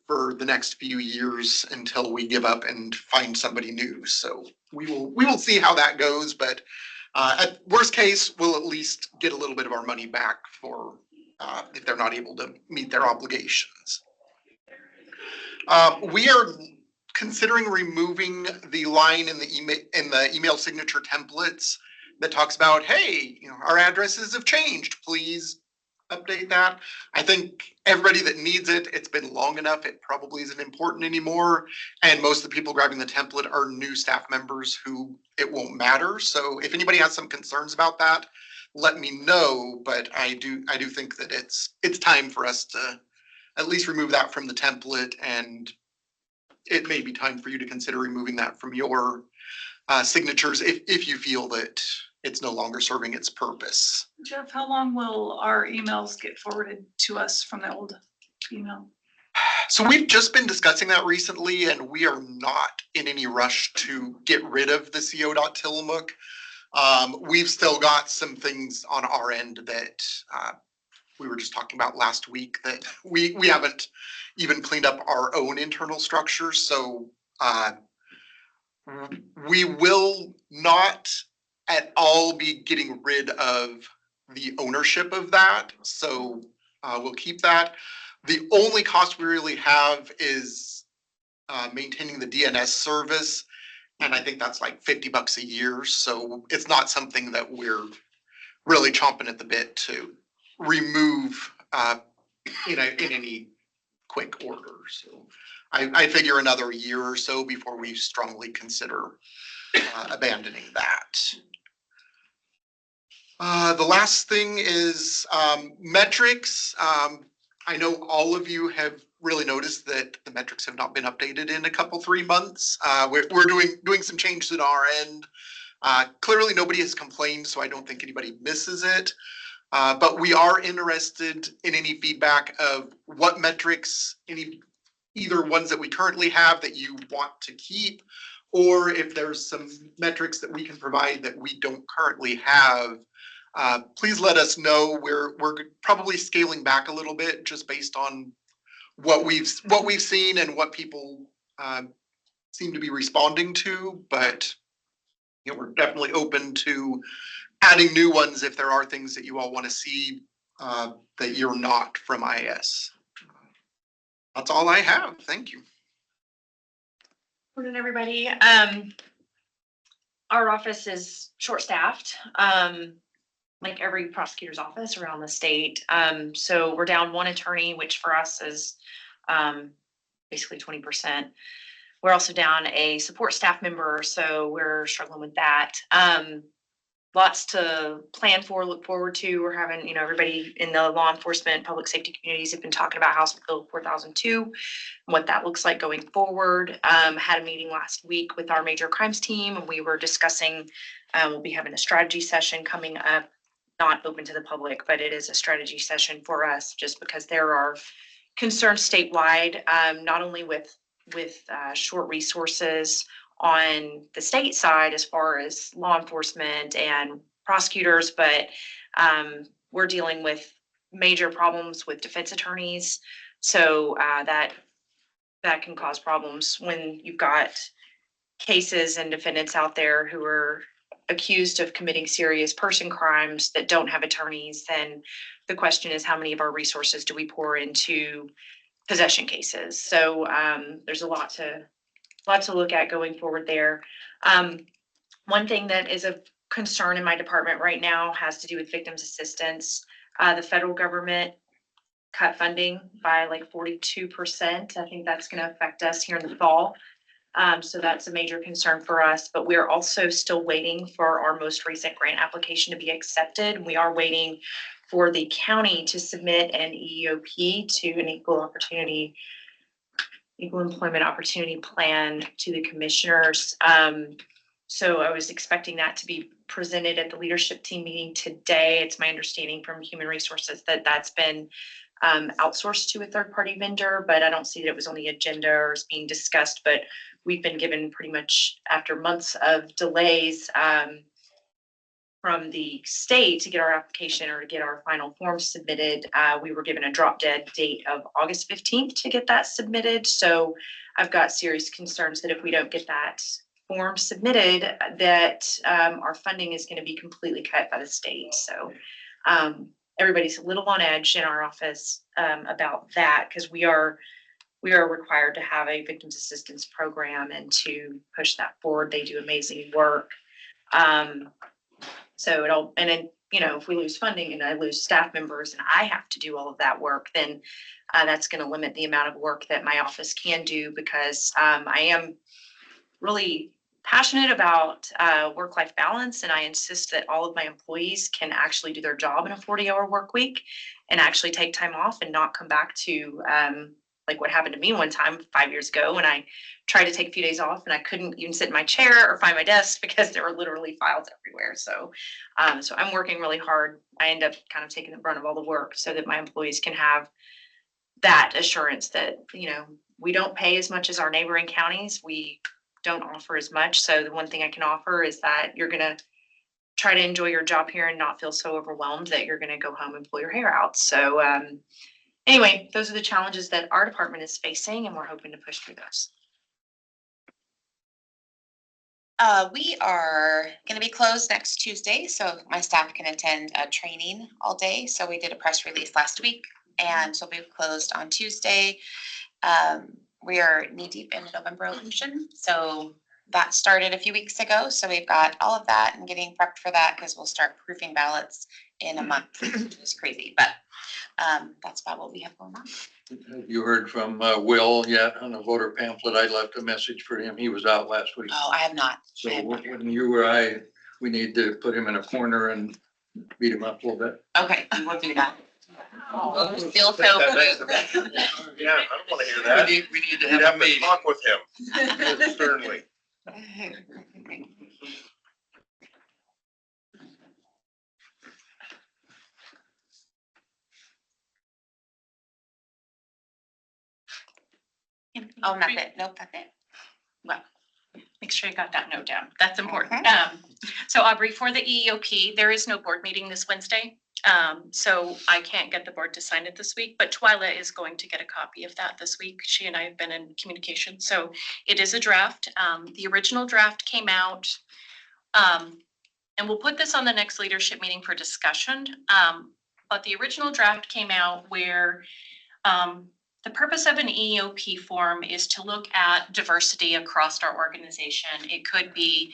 for the next few years until we give up and find somebody new. So we will see how that goes, but at worst case, we'll at least get a little bit of our money back for if they're not able to meet their obligations. We are considering removing the line in the email signature templates that talks about, hey, our addresses have changed, please update that. I think everybody that needs it, it's been long enough, it probably isn't important anymore. And most of the people grabbing the template are new staff members who it won't matter. So if anybody has some concerns about that, let me know. But I do think that it's time for us to at least remove that from the template, and it may be time for you to consider removing that from your signatures if you feel that it's no longer serving its purpose. Jeff, how long will our emails get forwarded to us from the old email? So we've just been discussing that recently, and we are not in any rush to get rid of the co.tillamook. We've still got some things on our end that we were just talking about last week that we haven't even cleaned up our own internal structures. So we will not at all be getting rid of the ownership of that. So we'll keep that. The only cost we really have is maintaining the DNS service. And I think that's like $50 a year. So it's not something that we're really chomping at the bit to remove in any quick order. So I figure another year or so before we strongly consider abandoning that. The last thing is metrics. I know all of you have really noticed that the metrics have not been updated in a 3 months. We're doing some changes at our end. Clearly nobody has complained, so I don't think anybody misses it. But we are interested in any feedback of what metrics, either ones that we currently have that you want to keep, or if there's some metrics that we can provide that we don't currently have. Please let us know. We're probably scaling back a little bit just based on what we've seen and what people seem to be responding to. But we're definitely open to adding new ones if there are things that you all want to see that you're not from IS. That's all I have. Thank you. Morning, everybody. Our office is short-staffed, like every prosecutor's office around the state. So we're down 1 attorney, which for us is basically 20%. We're also down a support staff member, so we're struggling with that. Lots to plan for, look forward to. We're having, everybody in the law enforcement, public safety communities have been talking about House Bill 4002 and what that looks like going forward. Had a meeting last week with our major crimes team, and we were discussing, we'll be having a strategy session coming up, not open to the public, but it is a strategy session for us just because there are concerns statewide, not only with short resources on the state side as far as law enforcement and prosecutors, but we're dealing with major problems with defense attorneys. So that can cause problems when you've got cases and defendants out there who are accused of committing serious person crimes that don't have attorneys. Then the question is, how many of our resources do we pour into possession cases? So there's a lot to look at going forward there. One thing that is of concern in my department right now has to do with victims assistance. The federal government cut funding by like 42%. I think that's going to affect us here in the fall. So that's a major concern for us, but we're also still waiting for our most recent grant application to be accepted. We are waiting for the county to submit an EEOP to an equal employment opportunity plan to the commissioners. So I was expecting that to be presented at the leadership team meeting today. It's my understanding from Human Resources that that's been outsourced to a third-party vendor, but I don't see that it was on the agenda or is being discussed. But we've been given pretty much, after months of delays from the state to get our application or to get our final form submitted, we were given a drop dead date of August 15th to get that submitted. So I've got serious concerns that if we don't get that form submitted, that our funding is going to be completely cut by the state. So everybody's a little on edge in our office about that, because we are required to have a victims assistance program and to push that forward. They do amazing work. So then, if we lose funding and I lose staff members and I have to do all of that work, then that's going to limit the amount of work that my office can do, because I am really passionate about work-life balance, and I insist that all of my employees can actually do their job in a 40-hour work week and actually take time off and not come back to like what happened to me one time 5 years ago when I tried to take a few days off and I couldn't even sit in my chair or find my desk because there were literally files everywhere. So I'm working really hard. I end up kind of taking the brunt of all the work so that my employees can have that assurance that, we don't pay as much as our neighboring counties. We don't offer as much. So the one thing I can offer is that you're going to try to enjoy your job here and not feel so overwhelmed that you're going to go home and pull your hair out. So anyway, those are the challenges that our department is facing, and we're hoping to push through those. We are going to be closed next Tuesday, so my staff can attend a training all day. So we did a press release last week, and so we've closed on Tuesday. We are knee deep in the November election, so that started a few weeks ago. So we've got all of that and getting prepped for that, because we'll start proofing ballots in a month, which is crazy, but that's about what we have going on. Have you heard from Will yet on the voter pamphlet? I left a message for him. He was out last week. Oh, I have not. So when you or we need to put him in a corner and beat him up a little bit. Okay, we'll do that. Still feel. Yeah, I don't want to hear that. We need to You'd have have a to meeting. talk with him sternly. Oh, not it. Nope, that's it. Well, make sure you got that note down. That's important. So Aubrey, for the EEOP, there is no board meeting this Wednesday. So I can't get the board to sign it this week, but Twyla is going to get a copy of that this week. She and I have been in communication. So it is a draft. The original draft came out, and we'll put this on the next leadership meeting for discussion. But the original draft came out where the purpose of an EEOP form is to look at diversity across our organization. It could be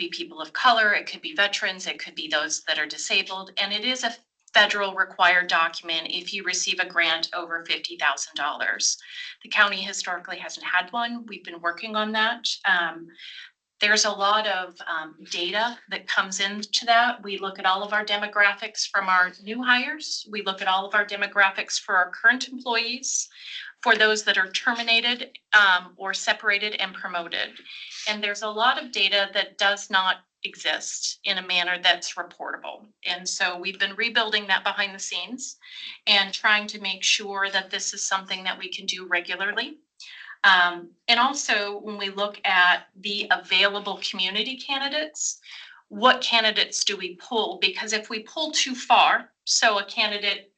people of color, it could be veterans, it could be those that are disabled, and it is a federal required document if you receive a grant over $50,000. The county historically hasn't had one. We've been working on that. There's a lot of data that comes into that. We look at all of our demographics from our new hires. We look at all of our demographics for our current employees, for those that are terminated or separated and promoted. And there's a lot of data that does not exist in a manner that's reportable. And so we've been rebuilding that behind the scenes and trying to make sure that this is something that we can do regularly. And also, when we look at the available community candidates, what candidates do we pull? Because if we pull too far, so a candidate,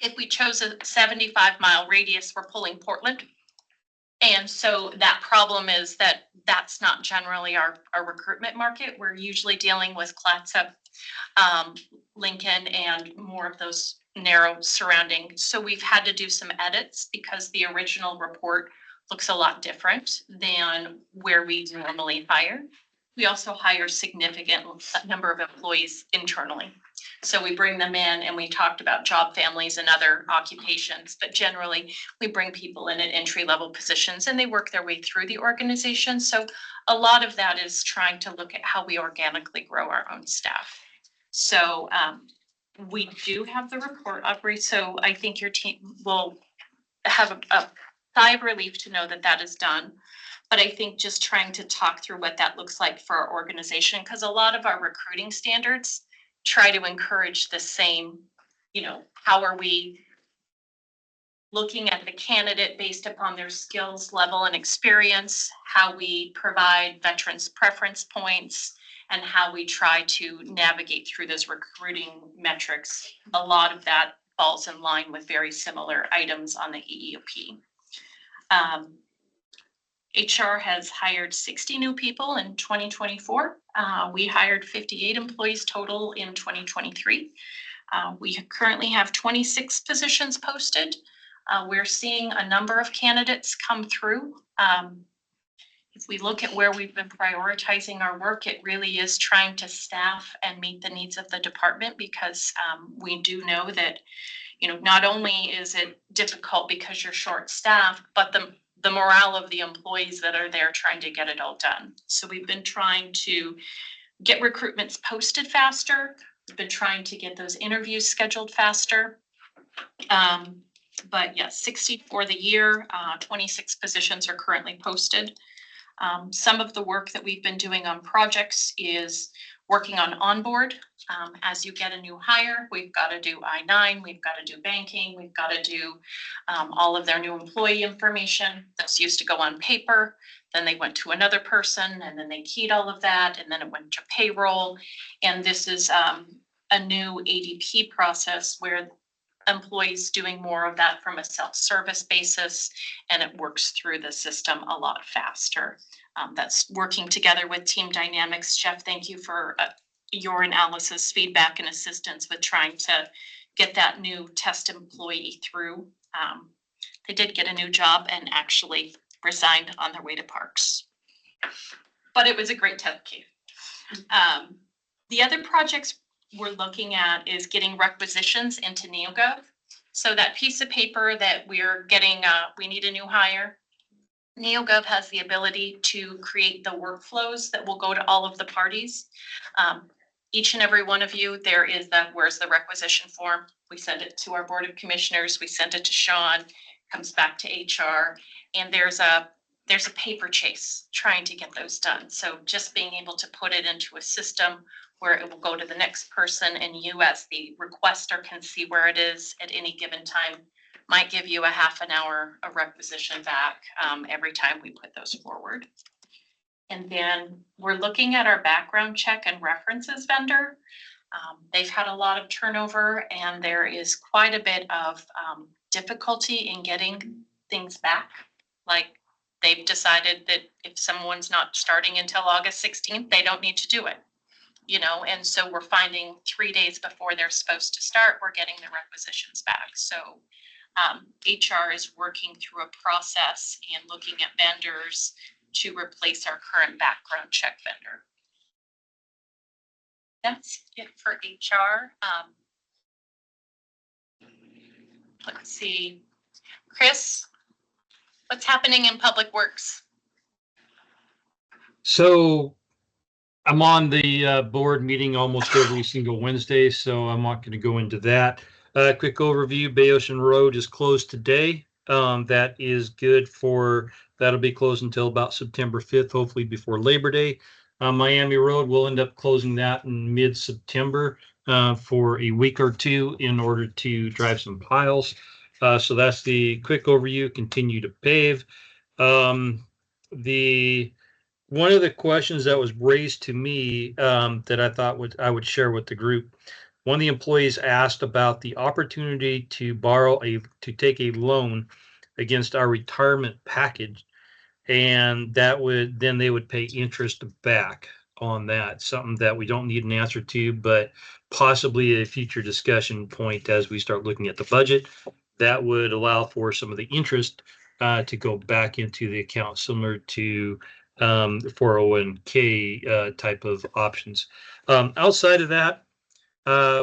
if we chose a 75-mile radius, we're pulling Portland. And so that problem is that that's not generally our recruitment market. We're usually dealing with Clatsop, Lincoln, and more of those narrow surrounding. So we've had to do some edits because the original report looks a lot different than where we normally hire. We also hire significant number of employees internally. So we bring them in and we talked about job families and other occupations, but generally we bring people in at entry-level positions and they work their way through the organization. So a lot of that is trying to look at how we organically grow our own staff. So we do have the report, Aubrey, so I think your team will have a sigh of relief to know that that is done. But I think just trying to talk through what that looks like for our organization, because a lot of our recruiting standards try to encourage the same, you know, how are we looking at the candidate based upon their skills level and experience, how we provide veterans preference points, and how we try to navigate through those recruiting metrics. A lot of that falls in line with very similar items on the EEOP. HR has hired 60 new people in 2024. We hired 58 employees total in 2023. We currently have 26 positions posted. We're seeing a number of candidates come through. If we look at where we've been prioritizing our work, it really is trying to staff and meet the needs of the department, because we do know that, you know, not only is it difficult because you're short-staffed, but the morale of the employees that are there trying to get it all done. So we've been trying to get recruitments posted faster. We've been trying to get those interviews scheduled faster. But yes, 60 for the year, 26 positions are currently posted. Some of the work that we've been doing on projects is working on onboard. As you get a new hire, we've got to do I-9, we've got to do banking, we've got to do all of their new employee information that's used to go on paper. Then they went to another person and then they keyed all of that and then it went to payroll. And this is a new ADP process where employees doing more of that from a self-service basis, and it works through the system a lot faster. That's working together with Team Dynamics. Jeff, thank you for your analysis, feedback, and assistance with trying to get that new test employee through. They did get a new job and actually resigned on their way to Parks. But it was a great test case. The other projects we're looking at is getting requisitions into NeoGov. So that piece of paper that we're getting, we need a new hire. NeoGov has the ability to create the workflows that will go to all of the parties. Each and every one of you, there is that, where's the requisition form? We send it to our Board of Commissioners, we send it to Sean, comes back to HR, and there's a paper chase trying to get those done. So just being able to put it into a system where it will go to the next person and you as the requester can see where it is at any given time might give you a half an hour of requisition back every time we put those forward. And then we're looking at our background check and references vendor. They've had a lot of turnover and there is quite a bit of difficulty in getting things back. Like they've decided that if someone's not starting until August 16th, they don't need to do it. You know, and so we're finding 3 days before they're supposed to start, we're getting the requisitions back. So HR is working through a process and looking at vendors to replace our current background check vendor. That's it for HR. Let's see. Chris, what's happening in Public Works? So I'm on the board meeting almost every single Wednesday, so I'm not going to go into that. Quick overview, Bay Ocean Road is closed today. That is good for, that'll be closed until about September 5th, hopefully before Labor Day. Miami Road, we'll end up closing that in mid-September for a week or two in order to drive some piles. So that's the quick overview, continue to pave. one of the questions that was raised to me that I thought I would share with the group. One of the employees asked about the opportunity to take a loan against our retirement package, and then they would pay interest back on that. Something that we don't need an answer to, but possibly a future discussion point as we start looking at the budget. That would allow for some of the interest to go back into the account, similar to 401k type of options. Outside of that,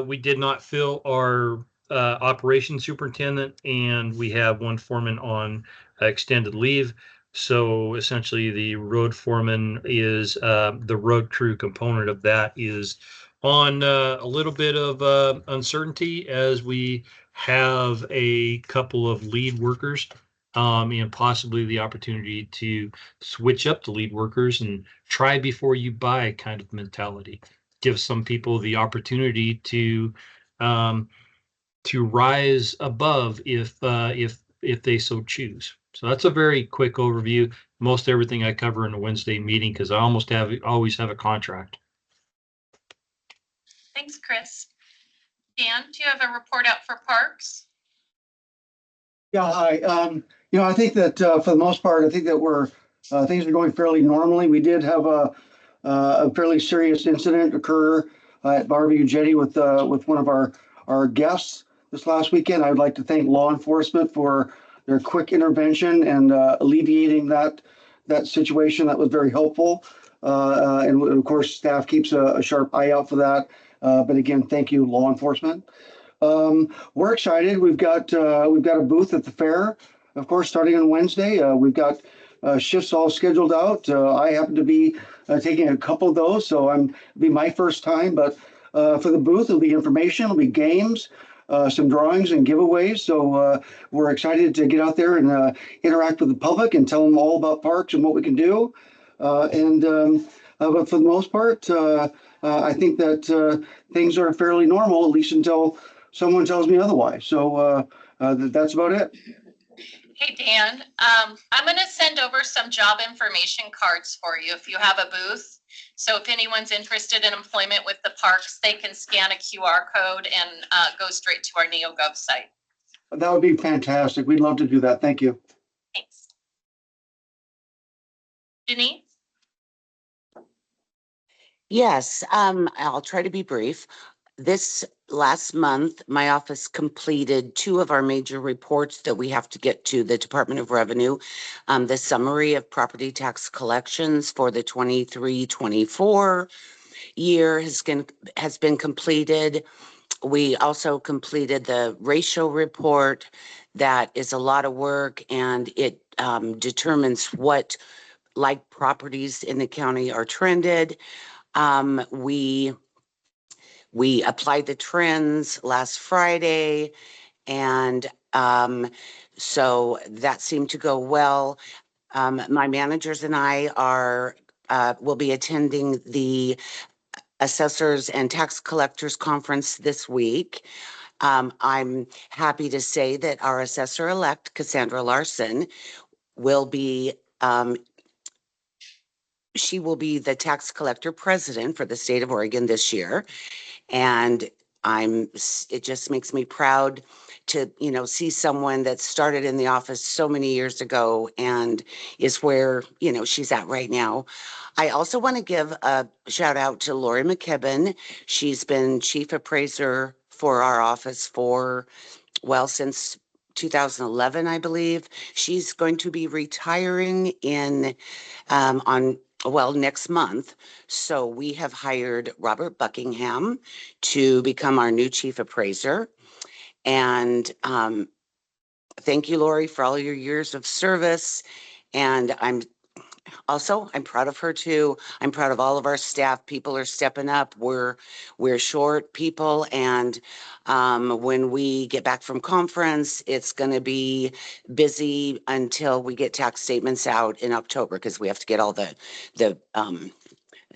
we did not fill our operations superintendent, and we have one foreman on extended leave. So essentially, the road foreman is the road crew component of that is on a little bit of uncertainty, as we have a couple of lead workers and possibly the opportunity to switch up the lead workers and try before you buy kind of mentality. Give some people the opportunity to rise above if they so choose. So that's a very quick overview. Most everything I cover in a Wednesday meeting, because I always have a contract. Thanks, Chris. Dan, do you have a report out for parks? Yeah, hi. I think that for the most part, I think that things are going fairly normally. We did have a fairly serious incident occur at Barbecue Jetty with one of our guests this last weekend. I would like to thank law enforcement for their quick intervention and alleviating that situation. That was very helpful. And of course, staff keeps a sharp eye out for that. But again, thank you, law enforcement. We're excited. We've got a booth at the fair, of course, starting on Wednesday. We've got shifts all scheduled out. I happen to be taking a couple of those, so it'll be my first time. But for the booth, it'll be information, it'll be games, some drawings and giveaways. So we're excited to get out there and interact with the public and tell them all about parks and what we can do. But for the most part, I think that things are fairly normal, at least until someone tells me otherwise. So that's about it. Hey, Dan, I'm going to send over some job information cards for you if you have a booth. So if anyone's interested in employment with the parks, they can scan a QR code and go straight to our NeoGov site. That would be fantastic. We'd love to do that. Thank you. Thanks. Denise? Yes, I'll try to be brief. This last month, my office completed 2 of our major reports that we have to get to the Department of Revenue. The summary of property tax collections for the 23-24 year has been completed. We also completed the ratio report. That is a lot of work, and it determines what like properties in the county are trended. We applied the trends last Friday, and so that seemed to go well. My managers and I will be attending the Assessors and Tax Collectors Conference this week. I'm happy to say that our assessor-elect, Cassandra Larson, will be she will be the tax collector president for the state of Oregon this year. And it just makes me proud to, see someone that started in the office so many years ago and is where, she's at right now. I also want to give a shout out to Lori McKibben. She's been chief appraiser for our office since 2011, I believe. She's going to be retiring next month. So we have hired Robert Buckingham to become our new chief appraiser. And thank you, Lori, for all your years of service. And I'm proud of her too. I'm proud of all of our staff. People are stepping up. We're short people. And when we get back from conference, it's going to be busy until we get tax statements out in October, because we have to get all the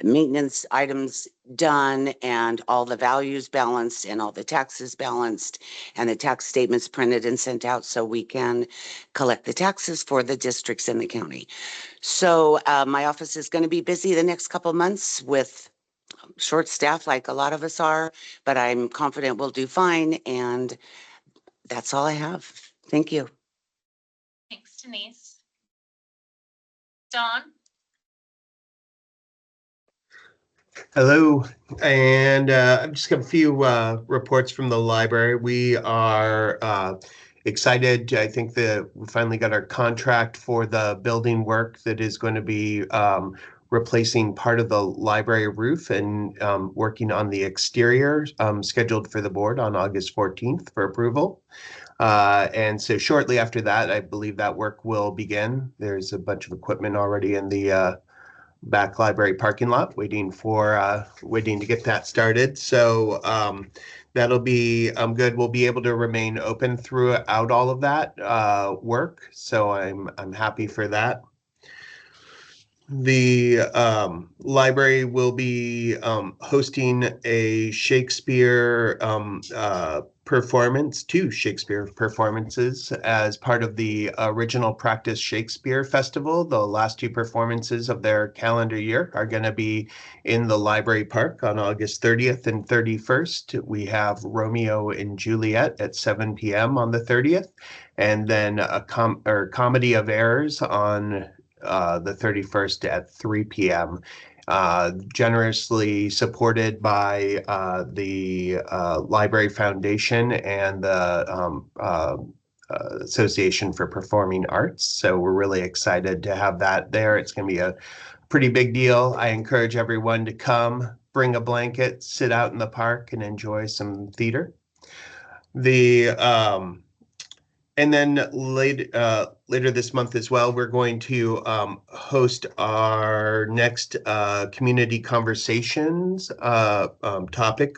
maintenance items done and all the values balanced and all the taxes balanced and the tax statements printed and sent out so we can collect the taxes for the districts in the county. So my office is going to be busy the next couple of months with short staff like a lot of us are, but I'm confident we'll do fine. And that's all I have. Thank you. Thanks, Denise. Dawn? Hello, and I've just got a few reports from the library. We are excited. I think that we finally got our contract for the building work that is going to be replacing part of the library roof and working on the exterior, scheduled for the board on August 14th for approval. And so shortly after that, I believe that work will begin. There's a bunch of equipment already in the back library parking lot waiting to get that started. So that'll be good. We'll be able to remain open throughout all of that work. So I'm happy for that. The library will be hosting a Shakespeare performance, 2 Shakespeare performances as part of the Original Practice Shakespeare Festival. The last 2 performances of their calendar year are going to be in the library park on August 30th and 31st. We have Romeo and Juliet at 7 p.m. on the 30th, and then a Comedy of Errors on the 31st at 3 p.m. Generously supported by the Library Foundation and the Association for Performing Arts. So we're really excited to have that there. It's going to be a pretty big deal. I encourage everyone to come, bring a blanket, sit out in the park and enjoy some theater. And then later this month as well, we're going to host our next community conversations topic,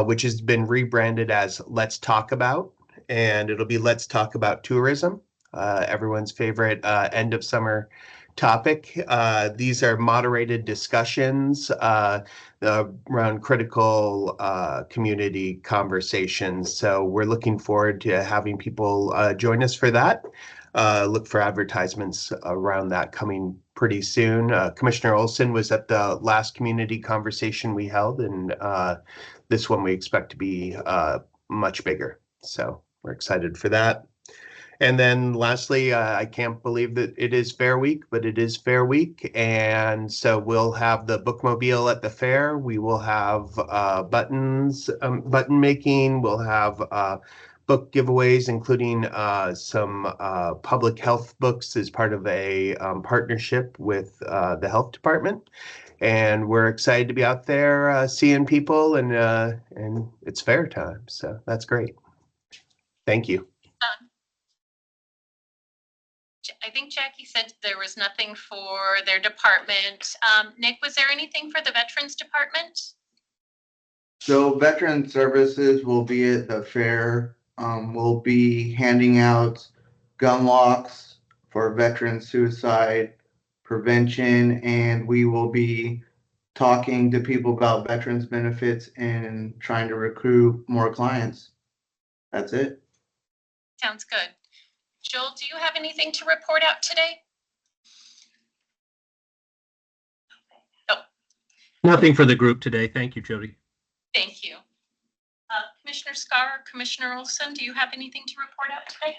which has been rebranded as Let's Talk About, and it'll be Let's Talk About Tourism, everyone's favorite end of summer topic. These are moderated discussions around critical community conversations. So we're looking forward to having people join us for that. Look for advertisements around that coming pretty soon. Commissioner Olson was at the last community conversation we held, and this one we expect to be much bigger. So we're excited for that. And then lastly, I can't believe that it is Fair Week, but it is Fair Week. And so we'll have the bookmobile at the fair. We will have button making. We'll have book giveaways, including some public health books as part of a partnership with the health department. And we're excited to be out there seeing people, and it's fair time. So that's great. Thank you. I think Jackie said there was nothing for their department. Nick, was there anything for the Veterans Department? So Veteran Services will be at the fair. We'll be handing out gun locks for veteran suicide prevention, and we will be talking to people about veterans benefits and trying to recruit more clients. That's it. Sounds good. Joel, do you have anything to report out today? Nothing for the group today. Thank you, Jody. Thank you. Commissioner Scar, Commissioner Olson, do you have anything to report out today?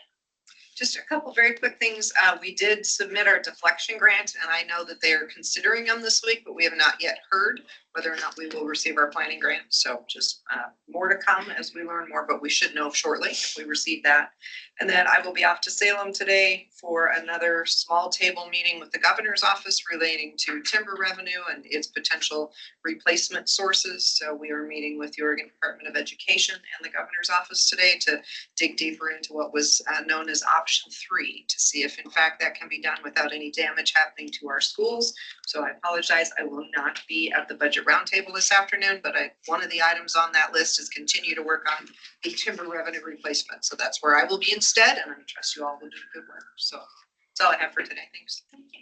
Just a couple very quick things. We did submit our deflection grant, and I know that they are considering them this week, but we have not yet heard whether or not we will receive our planning grant. So just more to come as we learn more, but we should know shortly if we receive that. And then I will be off to Salem today for another small table meeting with the governor's office relating to timber revenue and its potential replacement sources. So we are meeting with the Oregon Department of Education and the governor's office today to dig deeper into what was known as option 3 to see if in fact that can be done without any damage happening to our schools. So I apologize, I will not be at the budget roundtable this afternoon, but one of the items on that list is continue to work on the timber revenue replacement. So that's where I will be instead, and I trust you all will do good work. So that's all I have for today. Thanks. Thank you.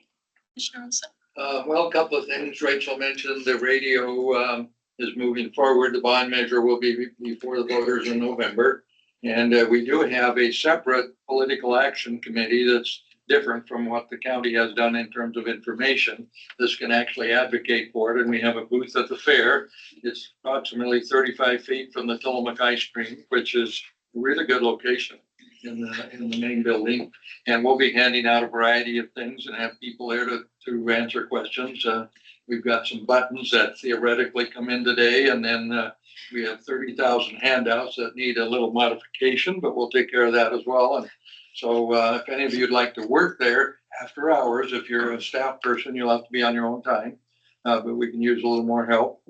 Commissioner Olson? Well, a couple of things. Rachel mentioned the radio is moving forward. The bond measure will be before the voters in November. And we do have a separate political action committee that's different from what the county has done in terms of information. This can actually advocate for it. And we have a booth at the fair. It's approximately 35 feet from the Tillamook Ice Cream, which is a really good location in the main building. And we'll be handing out a variety of things and have people there to answer questions. We've got some buttons that theoretically come in today, and then we have 30,000 handouts that need a little modification, but we'll take care of that as well. And so if any of you'd like to work there after hours, if you're a staff person, you'll have to be on your own time, but we can use a little more help.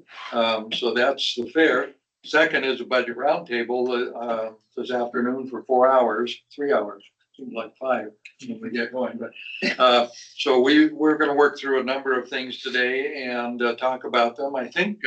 So that's the fair. Second is a budget roundtable this afternoon for 4 hours, 3 hours. Seems like 5 when we get going, but so we're going to work through a number of things today and talk about them. I think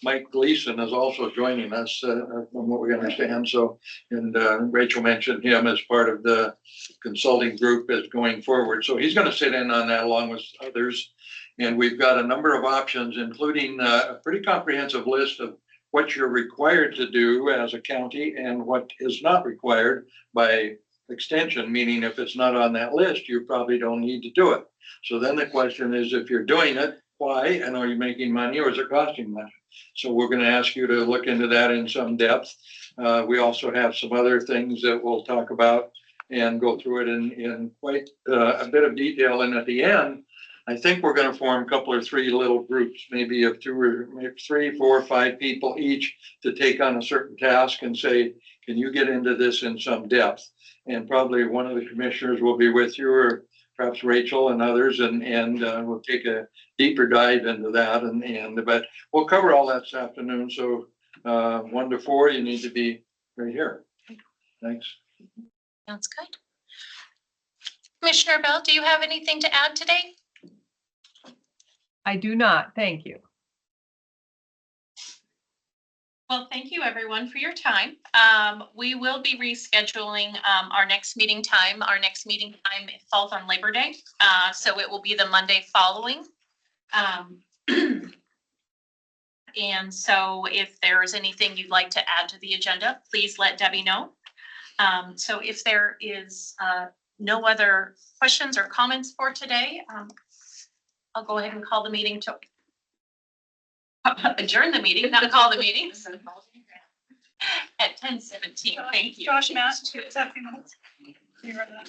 Mike Gleason is also joining us from what we understand. So, and Rachel mentioned him as part of the consulting group as going forward. So he's going to sit in on that along with others. And we've got a number of options, including a pretty comprehensive list of what you're required to do as a county and what is not required by extension, meaning if it's not on that list, you probably don't need to do it. So then the question is, if you're doing it, why? And are you making money or is it costing money? So we're going to ask you to look into that in some depth. We also have some other things that we'll talk about and go through it in quite a bit of detail. And at the end, I think we're going to form a couple or 3 little groups, maybe of 2 or maybe 3, 4, 5 people each to take on a certain task and say, can you get into this in some depth? And probably one of the commissioners will be with you, or perhaps Rachel and others, and we'll take a deeper dive into that. But we'll cover all that this afternoon. So 1 to 4, you need to be right here. Thanks. Sounds good. Commissioner Bell, do you have anything to add today? I do not. Thank you. Well, thank you everyone for your time. We will be rescheduling our next meeting time. Our next meeting time falls on Labor Day, so it will be the Monday following. And so if there is anything you'd like to add to the agenda, please let Debbie know. So if there is no other questions or comments for today, I'll go ahead and call the meeting to adjourn the meeting, not call the meeting at 10:17. Thank you. Josh, Matt, 2 minutes. You read that?